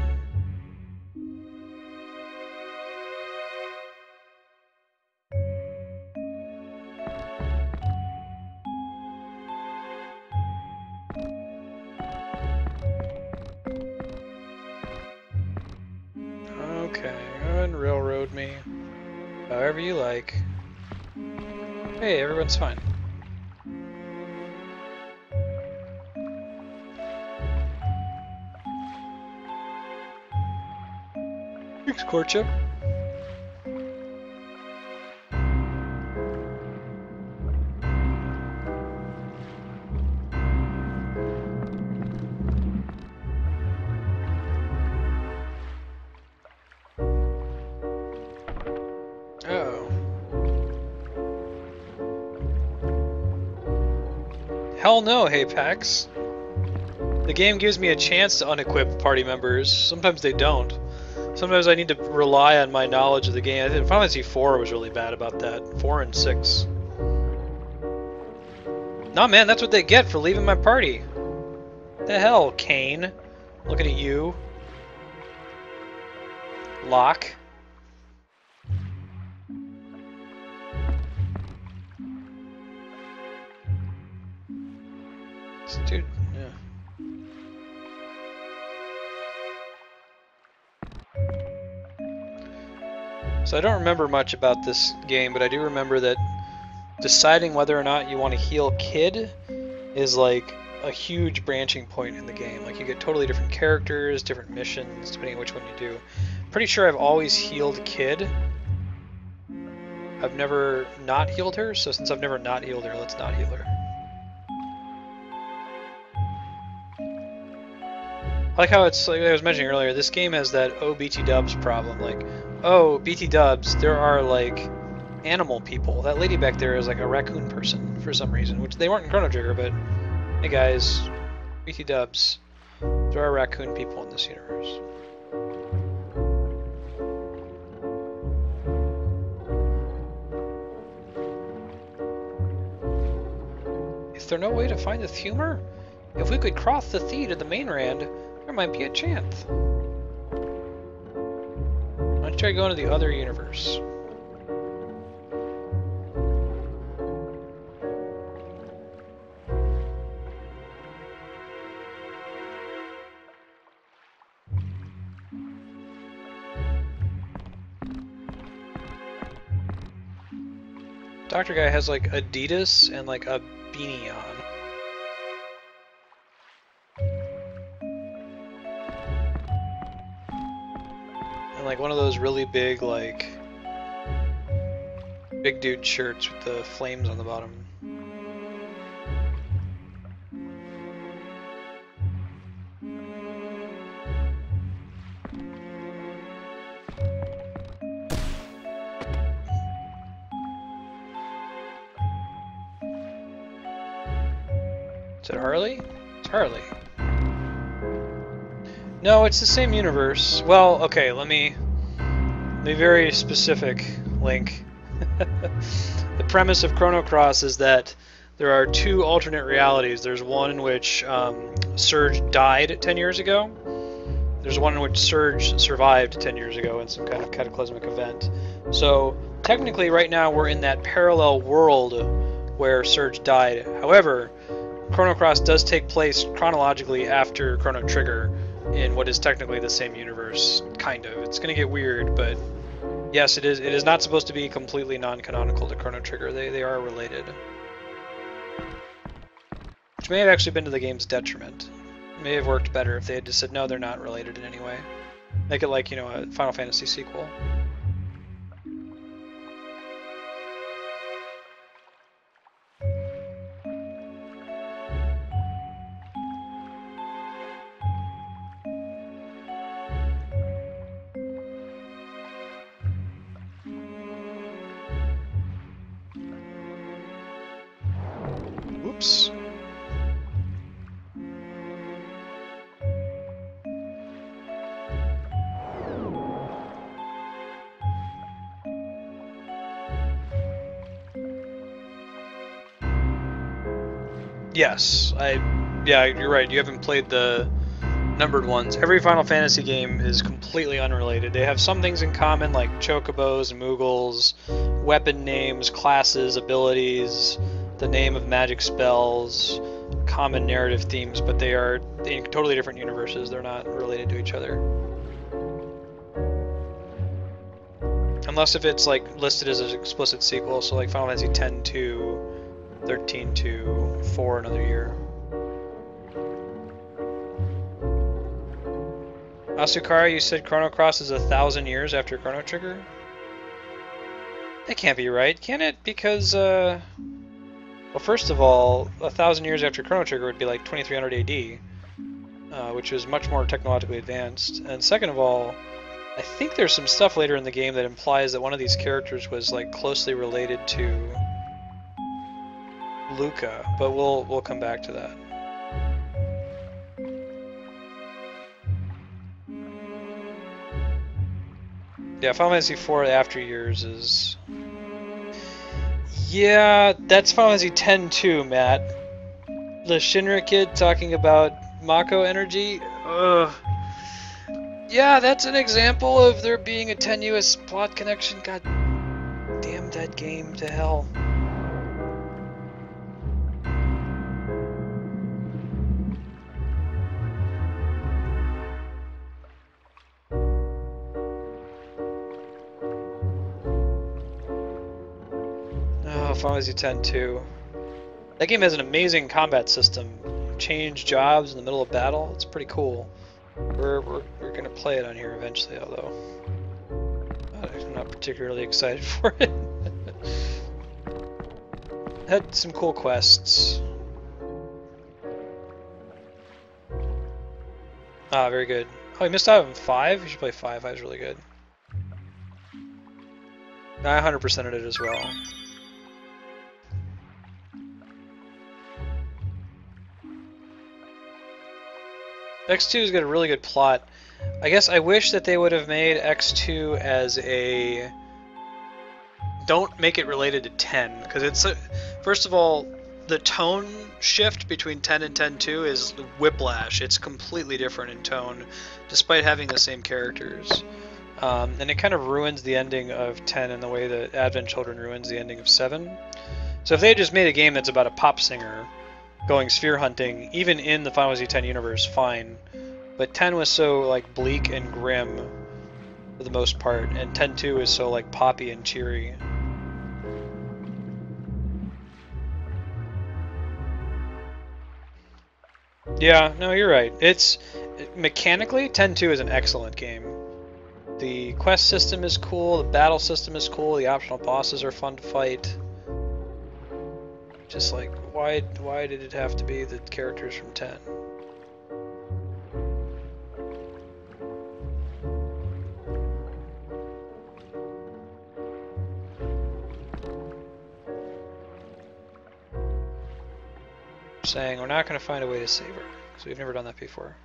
Okay, go and railroad me. However you like. Hey, everyone's fine. Thanks, courtship. Hell no, hey Pax. The game gives me a chance to unequip party members. Sometimes they don't. Sometimes I need to rely on my knowledge of the game. I think Final Fantasy 4 was really bad about that. 4 and 6. Nah, man, that's what they get for leaving my party. The hell, Kane? Looking at you. Locke. Dude, yeah. So I don't remember much about this game, but I do remember that deciding whether or not you want to heal Kid is like a huge branching point in the game. Like you get totally different characters, different missions, depending on which one you do. Pretty sure I've always healed Kid. I've never not healed her, so since I've never not healed her, let's not heal her. I like how it's, like I was mentioning earlier, this game has that oh BT dubs problem. Like, oh, BT dubs, there are like animal people. That lady back there is like a raccoon person for some reason, which they weren't in Chrono Trigger, but hey guys, BT dubs, there are raccoon people in this universe. Is there no way to find the Thumer? If we could cross the Thea to the mainland, there might be a chance. try going to the other universe. Doctor guy has like Adidas and like a beanie on. And like one of those really big like big dude shirts with the flames on the bottom. Is it Harley? It's Harley. No, it's the same universe. Well, okay, let me be very specific, Link. The premise of Chrono Cross is that there are two alternate realities. There's one in which Surge died 10 years ago. There's one in which Surge survived 10 years ago in some kind of cataclysmic event. So, technically right now we're in that parallel world where Surge died. However, Chrono Cross does take place chronologically after Chrono Trigger in what is technically the same universe, kind of. It's going to get weird, but yes, it is. It is not supposed to be completely non-canonical to Chrono Trigger. They are related, which may have actually been to the game's detriment. It may have worked better if they had just said no, they're not related in any way. Make it like, you know, a Final Fantasy sequel. Oops. Yes, yeah, you're right. You haven't played the numbered ones. Every Final Fantasy game is completely unrelated. They have some things in common, like chocobos and moogles, weapon names, classes, abilities, the name of magic spells, common narrative themes, but they are in totally different universes. They're not related to each other. Unless if it's like listed as an explicit sequel, so like Final Fantasy X-2, 13-2, 4 another year. Asukara, you said Chrono Cross is 1,000 years after Chrono Trigger? That can't be right, can it? Because, well, first of all, 1,000 years after Chrono Trigger would be like 2300 AD, which is much more technologically advanced. And second of all, I think there's some stuff later in the game that implies that one of these characters was like closely related to Luca, but we'll come back to that. Yeah, Final Fantasy IV After Years is... Yeah, that's Final Fantasy X too, Matt. The Shinra kid talking about Mako energy? Ugh. Yeah, that's an example of there being a tenuous plot connection. God damn that game to hell. Final Fantasy X too. That game has an amazing combat system. Change jobs in the middle of battle. It's pretty cool. We're gonna play it on here eventually, although I'm not particularly excited for it. Had some cool quests. Ah, very good. Oh, you missed out on 5? You should play 5. 5's really good. I 100%ed it as well. X2's got a really good plot. I guess I wish that they would have made X2 as a... Don't make it related to 10, because it's... First of all, the tone shift between 10 and 10-2 is whiplash. It's completely different in tone, despite having the same characters. and it kind of ruins the ending of 10 in the way that Advent Children ruins the ending of 7. So if they had just made a game that's about a pop singer going sphere hunting, even in the Final Fantasy X universe, fine. But 10 was so like bleak and grim for the most part, and 10-2 is so like poppy and cheery. Yeah, no, you're right. It's mechanically 10-2 is an excellent game. The quest system is cool, the battle system is cool, the optional bosses are fun to fight. Just like, why did it have to be the characters from 10? Saying we're not going to find a way to save her, because we've never done that before.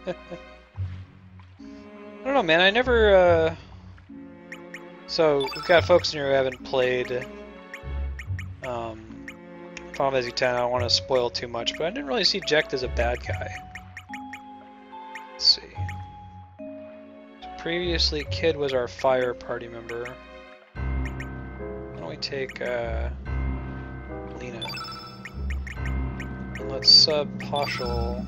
I don't know, man. I never. So we've got folks in here who haven't played Final Fantasy X. I don't want to spoil too much, but I didn't really see Jecht as a bad guy. Let's see. So previously, Kid was our fire party member. Why don't we take Lena? And let's sub Poshel.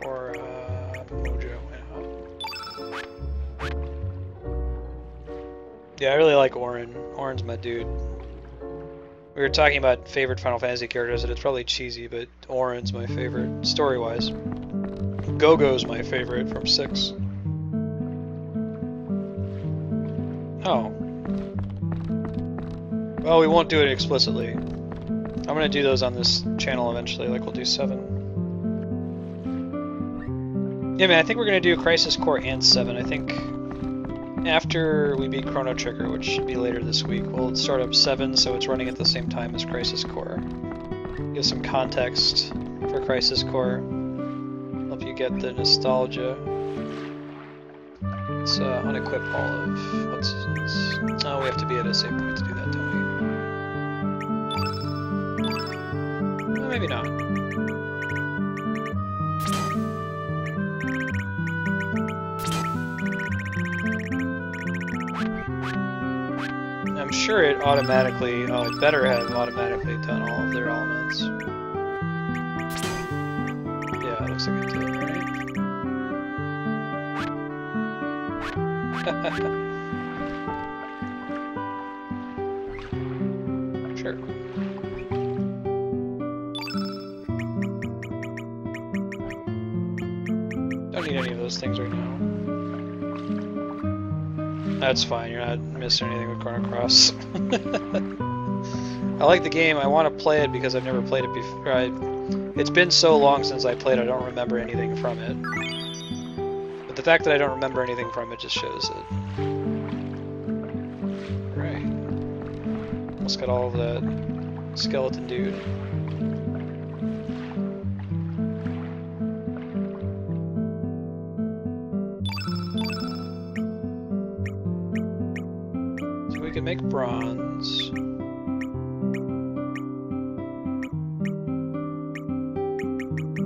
For Mojo. Yeah, I really like Auron. Auron's my dude. We were talking about favorite Final Fantasy characters, and it's probably cheesy, but Auron's my favorite, story-wise. Gogo's my favorite from 6. Oh. Well, we won't do it explicitly. I'm gonna do those on this channel eventually, like we'll do 7. Yeah, man, I think we're gonna do Crisis Core and 7. I think after we beat Chrono Trigger, which should be later this week, we'll start up 7 so it's running at the same time as Crisis Core. Give some context for Crisis Core. Help you get the nostalgia. Let's unequip all of what's. Oh, we have to be at a save point to do that, don't we? Well, maybe not. I'm sure it automatically, oh, it better have automatically done all of their elements. Yeah, it looks like it did, right? Sure. Don't need any of those things right now. That's fine, you're not missing anything with Chrono Cross. I like the game, I want to play it because I've never played it before. It's been so long since I played, I don't remember anything from it. But the fact that I don't remember anything from it just shows it. Right. Almost got all of that skeleton dude. We can make bronze.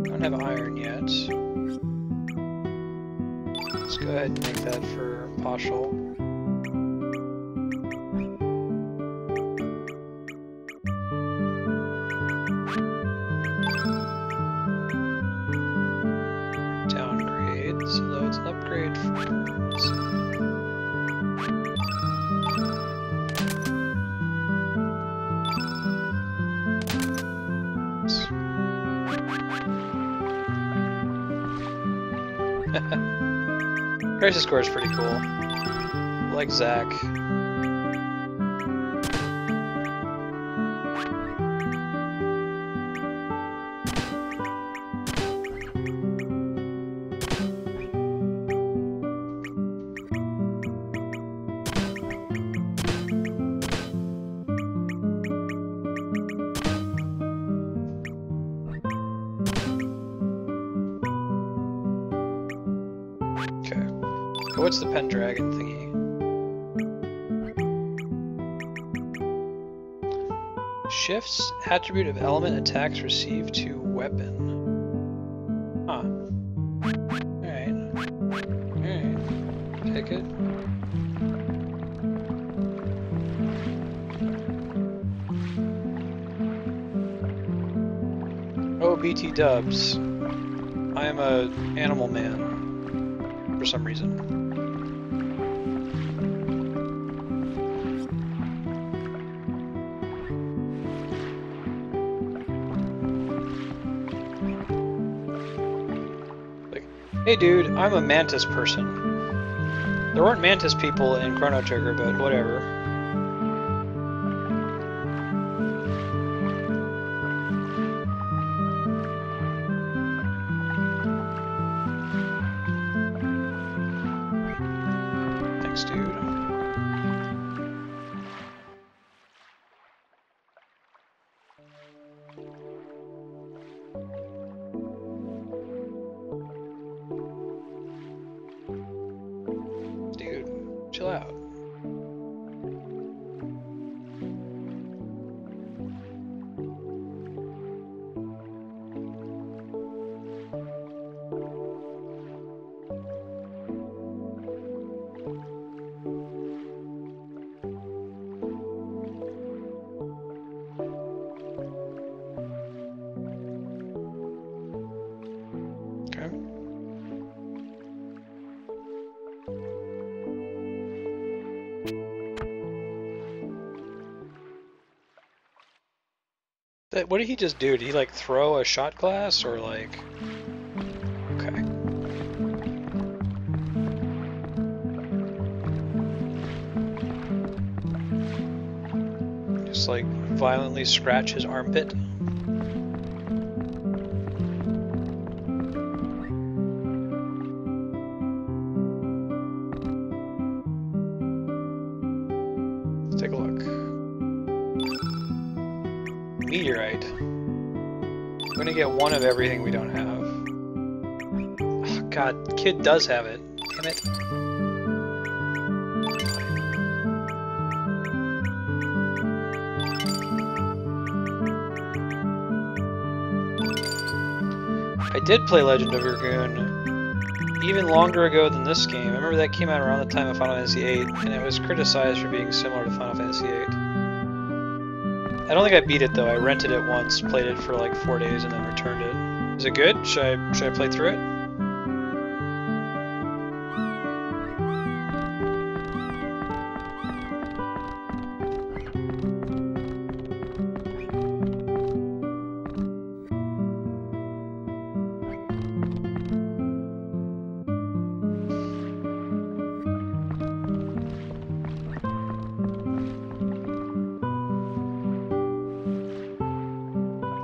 Don't have iron yet. Let's go ahead and make that for Poshel. Downgrade, so that's an upgrade for bronze. Crisis Core is pretty cool. I like Zack. What's the Pendragon thingy? Shifts attribute of element attacks received to weapon. Huh. Alright. Alright. Take it. Oh, BT dubs. I am a animal man. For some reason. Hey dude, I'm a mantis person. There weren't mantis people in Chrono Trigger, but whatever. Thanks, dude. Chill out. What did he just do? Did he like throw a shot glass or like... Okay. Just like violently scratch his armpit. Let's take a look. Meteorite. We're gonna get one of everything we don't have. Oh, God, kid does have it. Damn it. I did play Legend of Dragoon even longer ago than this game. I remember that came out around the time of Final Fantasy VIII, and it was criticized for being similar to Final Fantasy VIII. I don't think I beat it though. I rented it once, played it for like 4 days, and then returned it. Is it good? Should I play through it?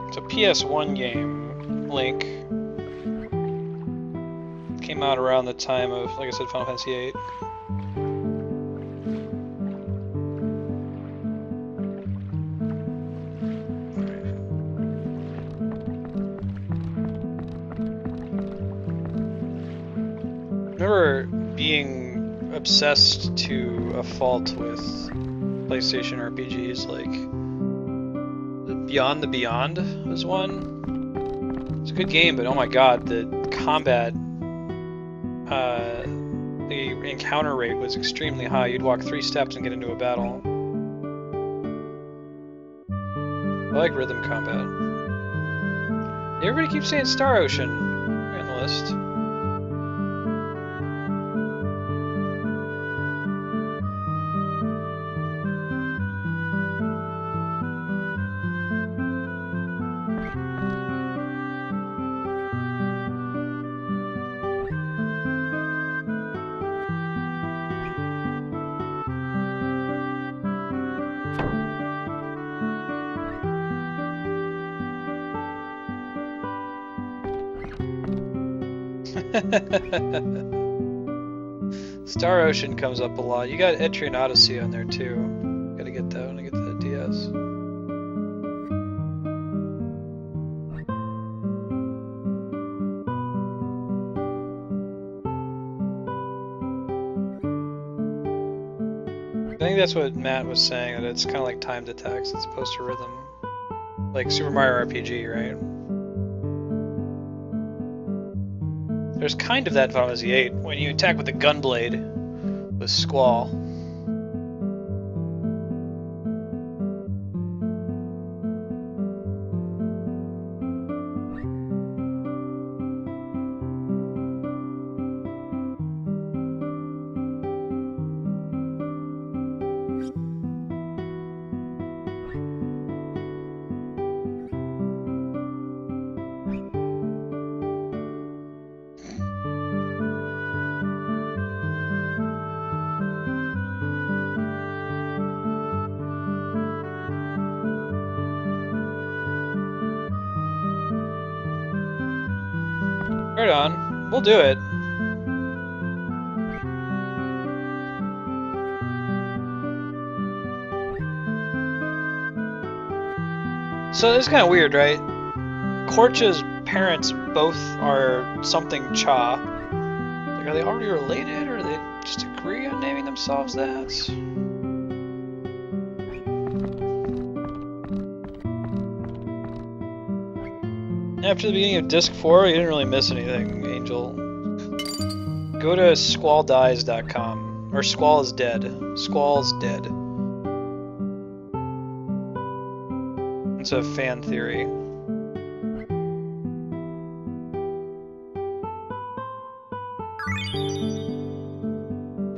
It's a PS1 game, Link. Came out around the time of, like I said, Final Fantasy VIII. I remember being obsessed to a fault with PlayStation RPGs, like Beyond the Beyond was one. It's a good game, but oh my god, the combat, the encounter rate was extremely high. You'd walk 3 steps and get into a battle. I like rhythm combat. Everybody keeps saying Star Ocean on the list. Star Ocean comes up a lot. You got Etrian Odyssey on there too. Gotta get that when I get the DS. think that's what Matt was saying, that it's kind of like timed attacks as opposed to rhythm. Like Super Mario RPG, right? There's kind of that in Final Fantasy VIII, when you attack with the Gunblade with Squall. Right on. We'll do it. So it's kind of weird, right? Korcha's parents both are something Cha. Like, are they already related, or do they just agree on naming themselves that? After the beginning of Disc 4, you didn't really miss anything, Angel. Go to squalldies.com. Or Squall is dead. Squall's dead. It's a fan theory.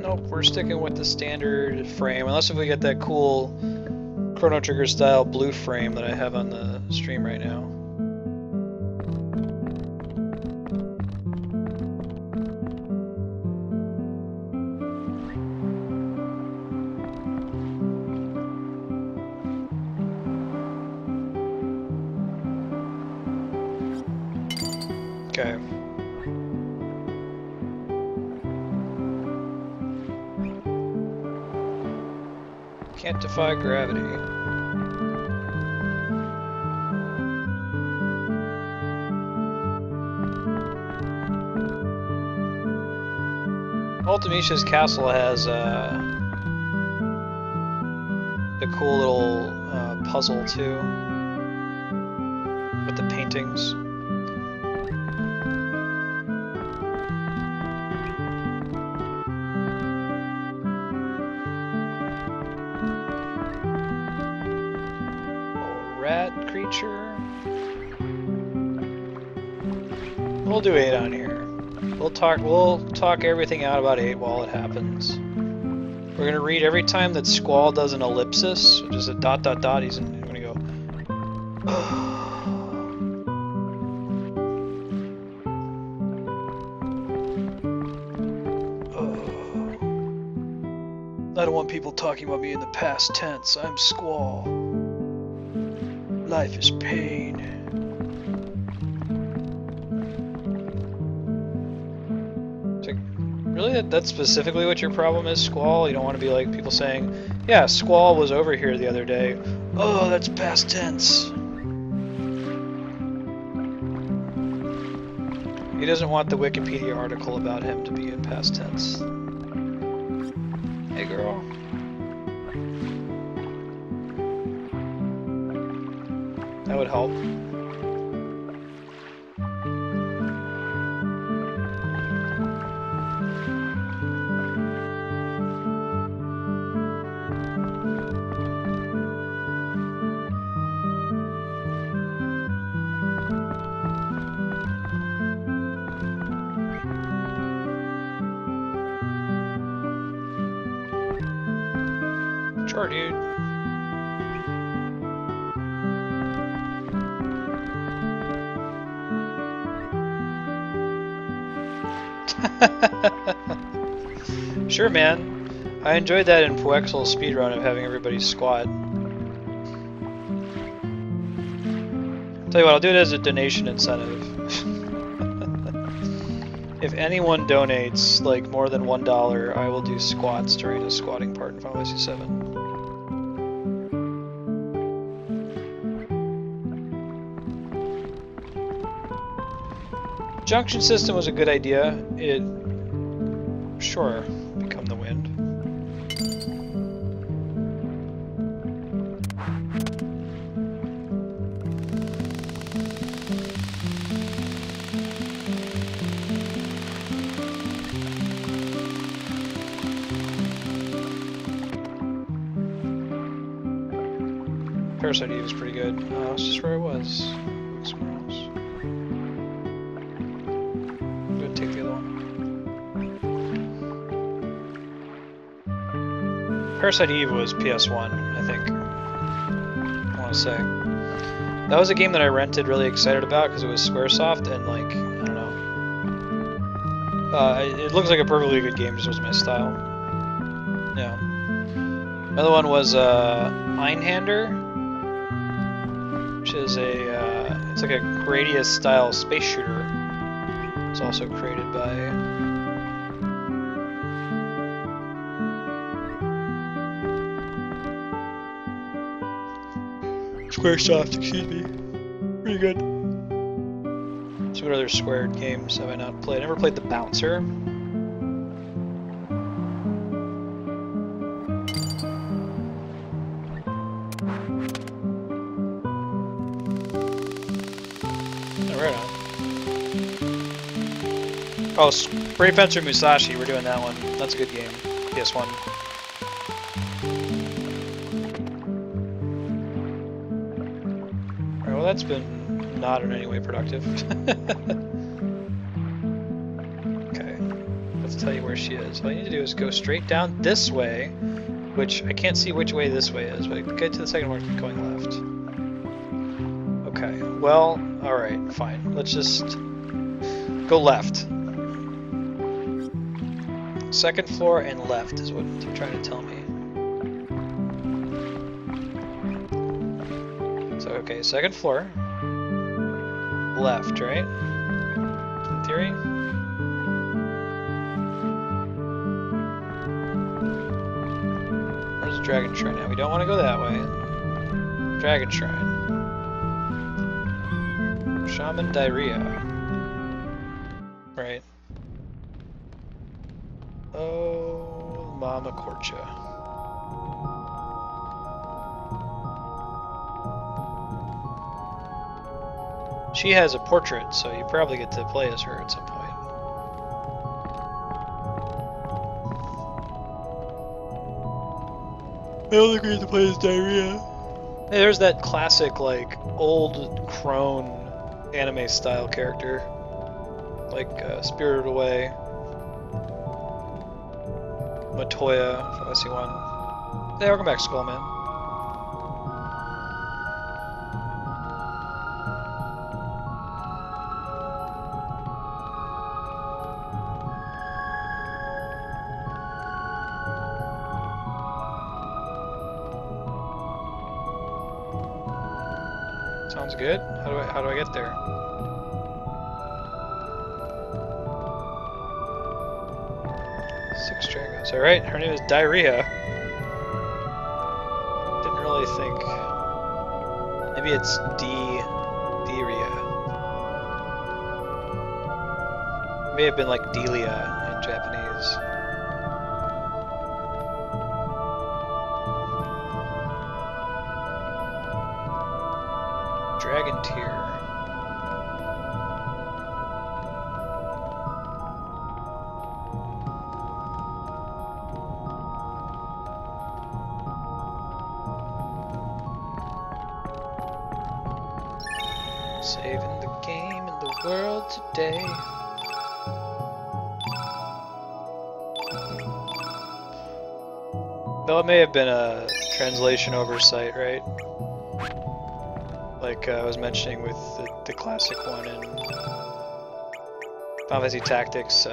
Nope, we're sticking with the standard frame. Unless if we get that cool Chrono Trigger style blue frame that I have on the stream right now. Okay. Can't defy gravity. Ultimisha's castle has the cool little puzzle too, with the paintings. Creature. We'll do 8 on here. We'll talk everything out about 8 while it happens. We're gonna read every time that Squall does an ellipsis, which is a ... He's gonna go. I don't want people talking about me in the past tense. I'm Squall. Life is pain. Like, really? That's specifically what your problem is, Squall? You don't want to be like people saying, yeah, Squall was over here the other day. Oh, that's past tense. He doesn't want the Wikipedia article about him to be in past tense. Hey, girl. That would help. Sure, dude. Sure, man. I enjoyed that in Poexel's speedrun of having everybody squat. Tell you what, I'll do it as a donation incentive. If anyone donates like more than $1, I will do squats during a squatting part in Final Fantasy VII. Junction system was a good idea. It... Sure, become the wind. Parasite Eve was pretty good. Oh, that's just where I was. Somewhere else. I'm gonna take the other one. Parasite Eve was PS1, I think. I want to say. That was a game that I rented, really excited about because it was Squaresoft and like I don't know. It looks like a perfectly good game, just wasn't my style. Yeah. Another one was Einhander, which is it's like a Gradius style space shooter. It's also created by Squaresoft, excuse me. Pretty good. So what other Squared games have I not played? I never played The Bouncer. Right on. Oh, Brave Fencer Musashi, we're doing that one. That's a good game. PS1. Alright, well that's been not in any way productive. Okay, let's tell you where she is. All you need to do is go straight down this way, which I can't see which way this way is, but get to the second one going left. Okay, well, alright, fine. Let's just go left. Second floor and left is what they're trying to tell me. So, okay, second floor. Left, right? In theory? Where's the Dragon Shrine now? We don't want to go that way. Dragon Shrine. Shaman Diarrhea. Right. Oh, Mama Korcha. She has a portrait, so you probably get to play as her at some point. I only get to play as Diarrhea. Hey, there's that classic, like, old crone anime style character, like Spirited Away, Matoya from SE1. Hey, welcome back, Skullman. Sounds good. How do I get there? Six dragons. Alright, her name is Diarrhea. Didn't really think. Maybe it's Diarrhea. May have been like Delia in Japanese. Dragon Tier. Saving the game and the world today. Though it may have been a translation oversight, right? Like I was mentioning with the classic one in Final Fantasy Tactics,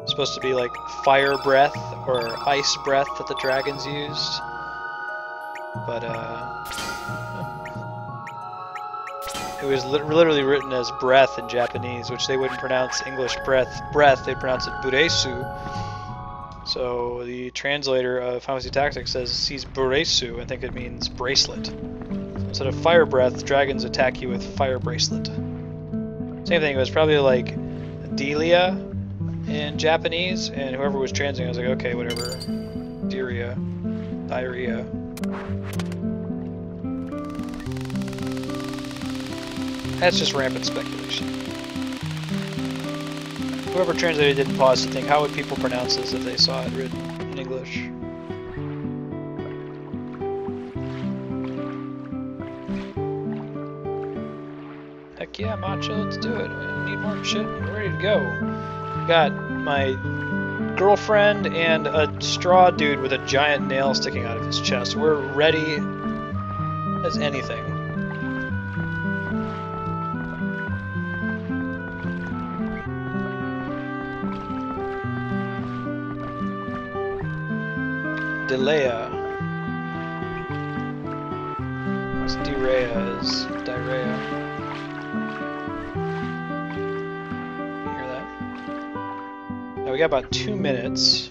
supposed to be like fire breath or ice breath that the dragons used, but it was literally written as breath in Japanese, which they wouldn't pronounce English breath, they'd pronounce it buresu. So the translator of Final Fantasy Tactics sees buresu and think it means bracelet. Instead of fire breath, dragons attack you with fire bracelet. Same thing, it was probably like Delia in Japanese, and whoever was translating, I was like, okay, whatever. Diarrhea. That's just rampant speculation. Whoever translated didn't pause to think, how would people pronounce this if they saw it written in English? Heck yeah, Macho, let's do it. We need more shit. We're ready to go. Got my girlfriend and a straw dude with a giant nail sticking out of his chest. We're ready as anything. Delea. What's Diarrhea is diarrhea. Hear that? Now we got about 2 minutes.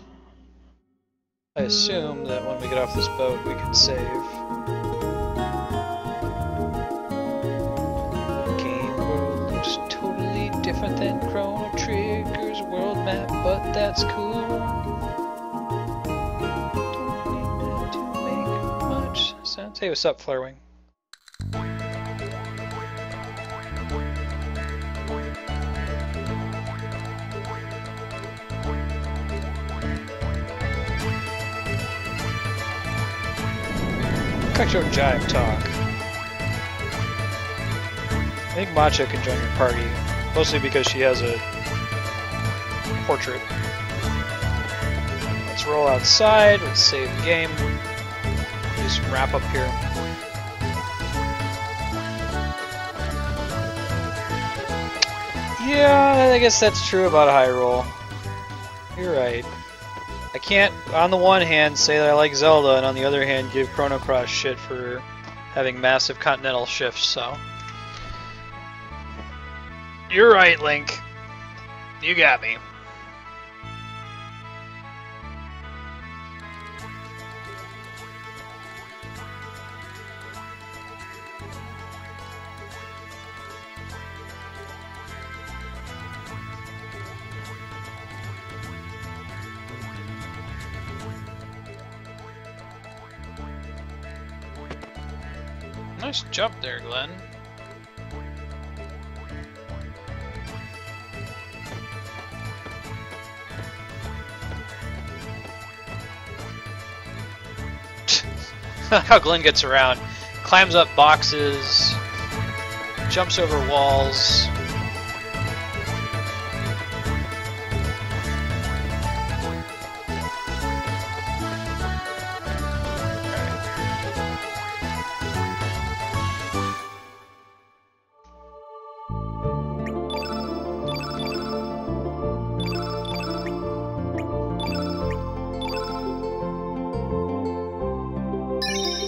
I assume that when we get off this boat we can save. Game world looks totally different than Chrono Trigger's world map, but that's cool. Hey, what's up, Flirewing? Cut your jive talk. I think Matcha can join your party, mostly because she has a portrait. Let's roll outside, let's save the game. Do some wrap up here. Yeah, I guess that's true about a high roll. You're right. I can't, on the one hand, say that I like Zelda, and on the other hand, give Chrono Cross shit for having massive continental shifts, so. You're right, Link. You got me. Nice jump there, Glenn. How Glenn gets around. Climbs up boxes, jumps over walls.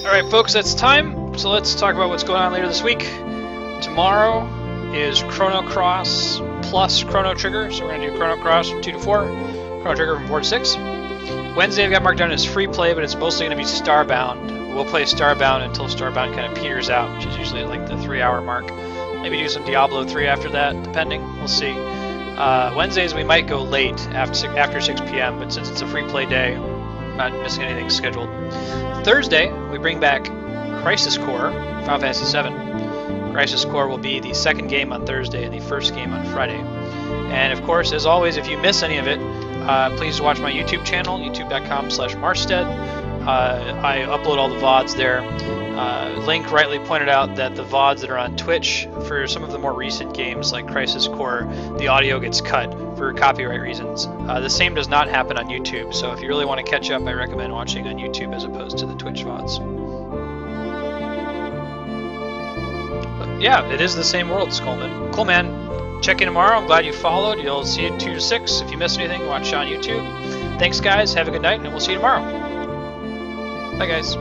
Alright folks, that's time, so let's talk about what's going on later this week. Tomorrow is Chrono Cross plus Chrono Trigger, so we're going to do Chrono Cross from 2 to 4, Chrono Trigger from 4 to 6. Wednesday I've got marked down as free play, but it's mostly going to be Starbound. We'll play Starbound until Starbound kind of peters out, which is usually like the 3-hour mark. Maybe do some Diablo 3 after that, depending, we'll see. Wednesdays we might go late, after 6 p.m., but since it's a free play day, I'm not missing anything scheduled. Thursday, we bring back Crisis Core, Final Fantasy VII. Crisis Core will be the second game on Thursday and the first game on Friday. And of course, as always, if you miss any of it, please watch my YouTube channel, youtube.com/Marstead. I upload all the VODs there. Link rightly pointed out that the VODs that are on Twitch, for some of the more recent games like Crisis Core, the audio gets cut for copyright reasons. The same does not happen on YouTube, so if you really want to catch up, I recommend watching on YouTube as opposed to the Twitch VODs. But yeah, it is the same world, Skullman. Cool, man. Check in tomorrow. I'm glad you followed. You'll see it 2 to 6. If you missed anything, watch on YouTube. Thanks, guys. Have a good night, and we'll see you tomorrow. Bye, guys.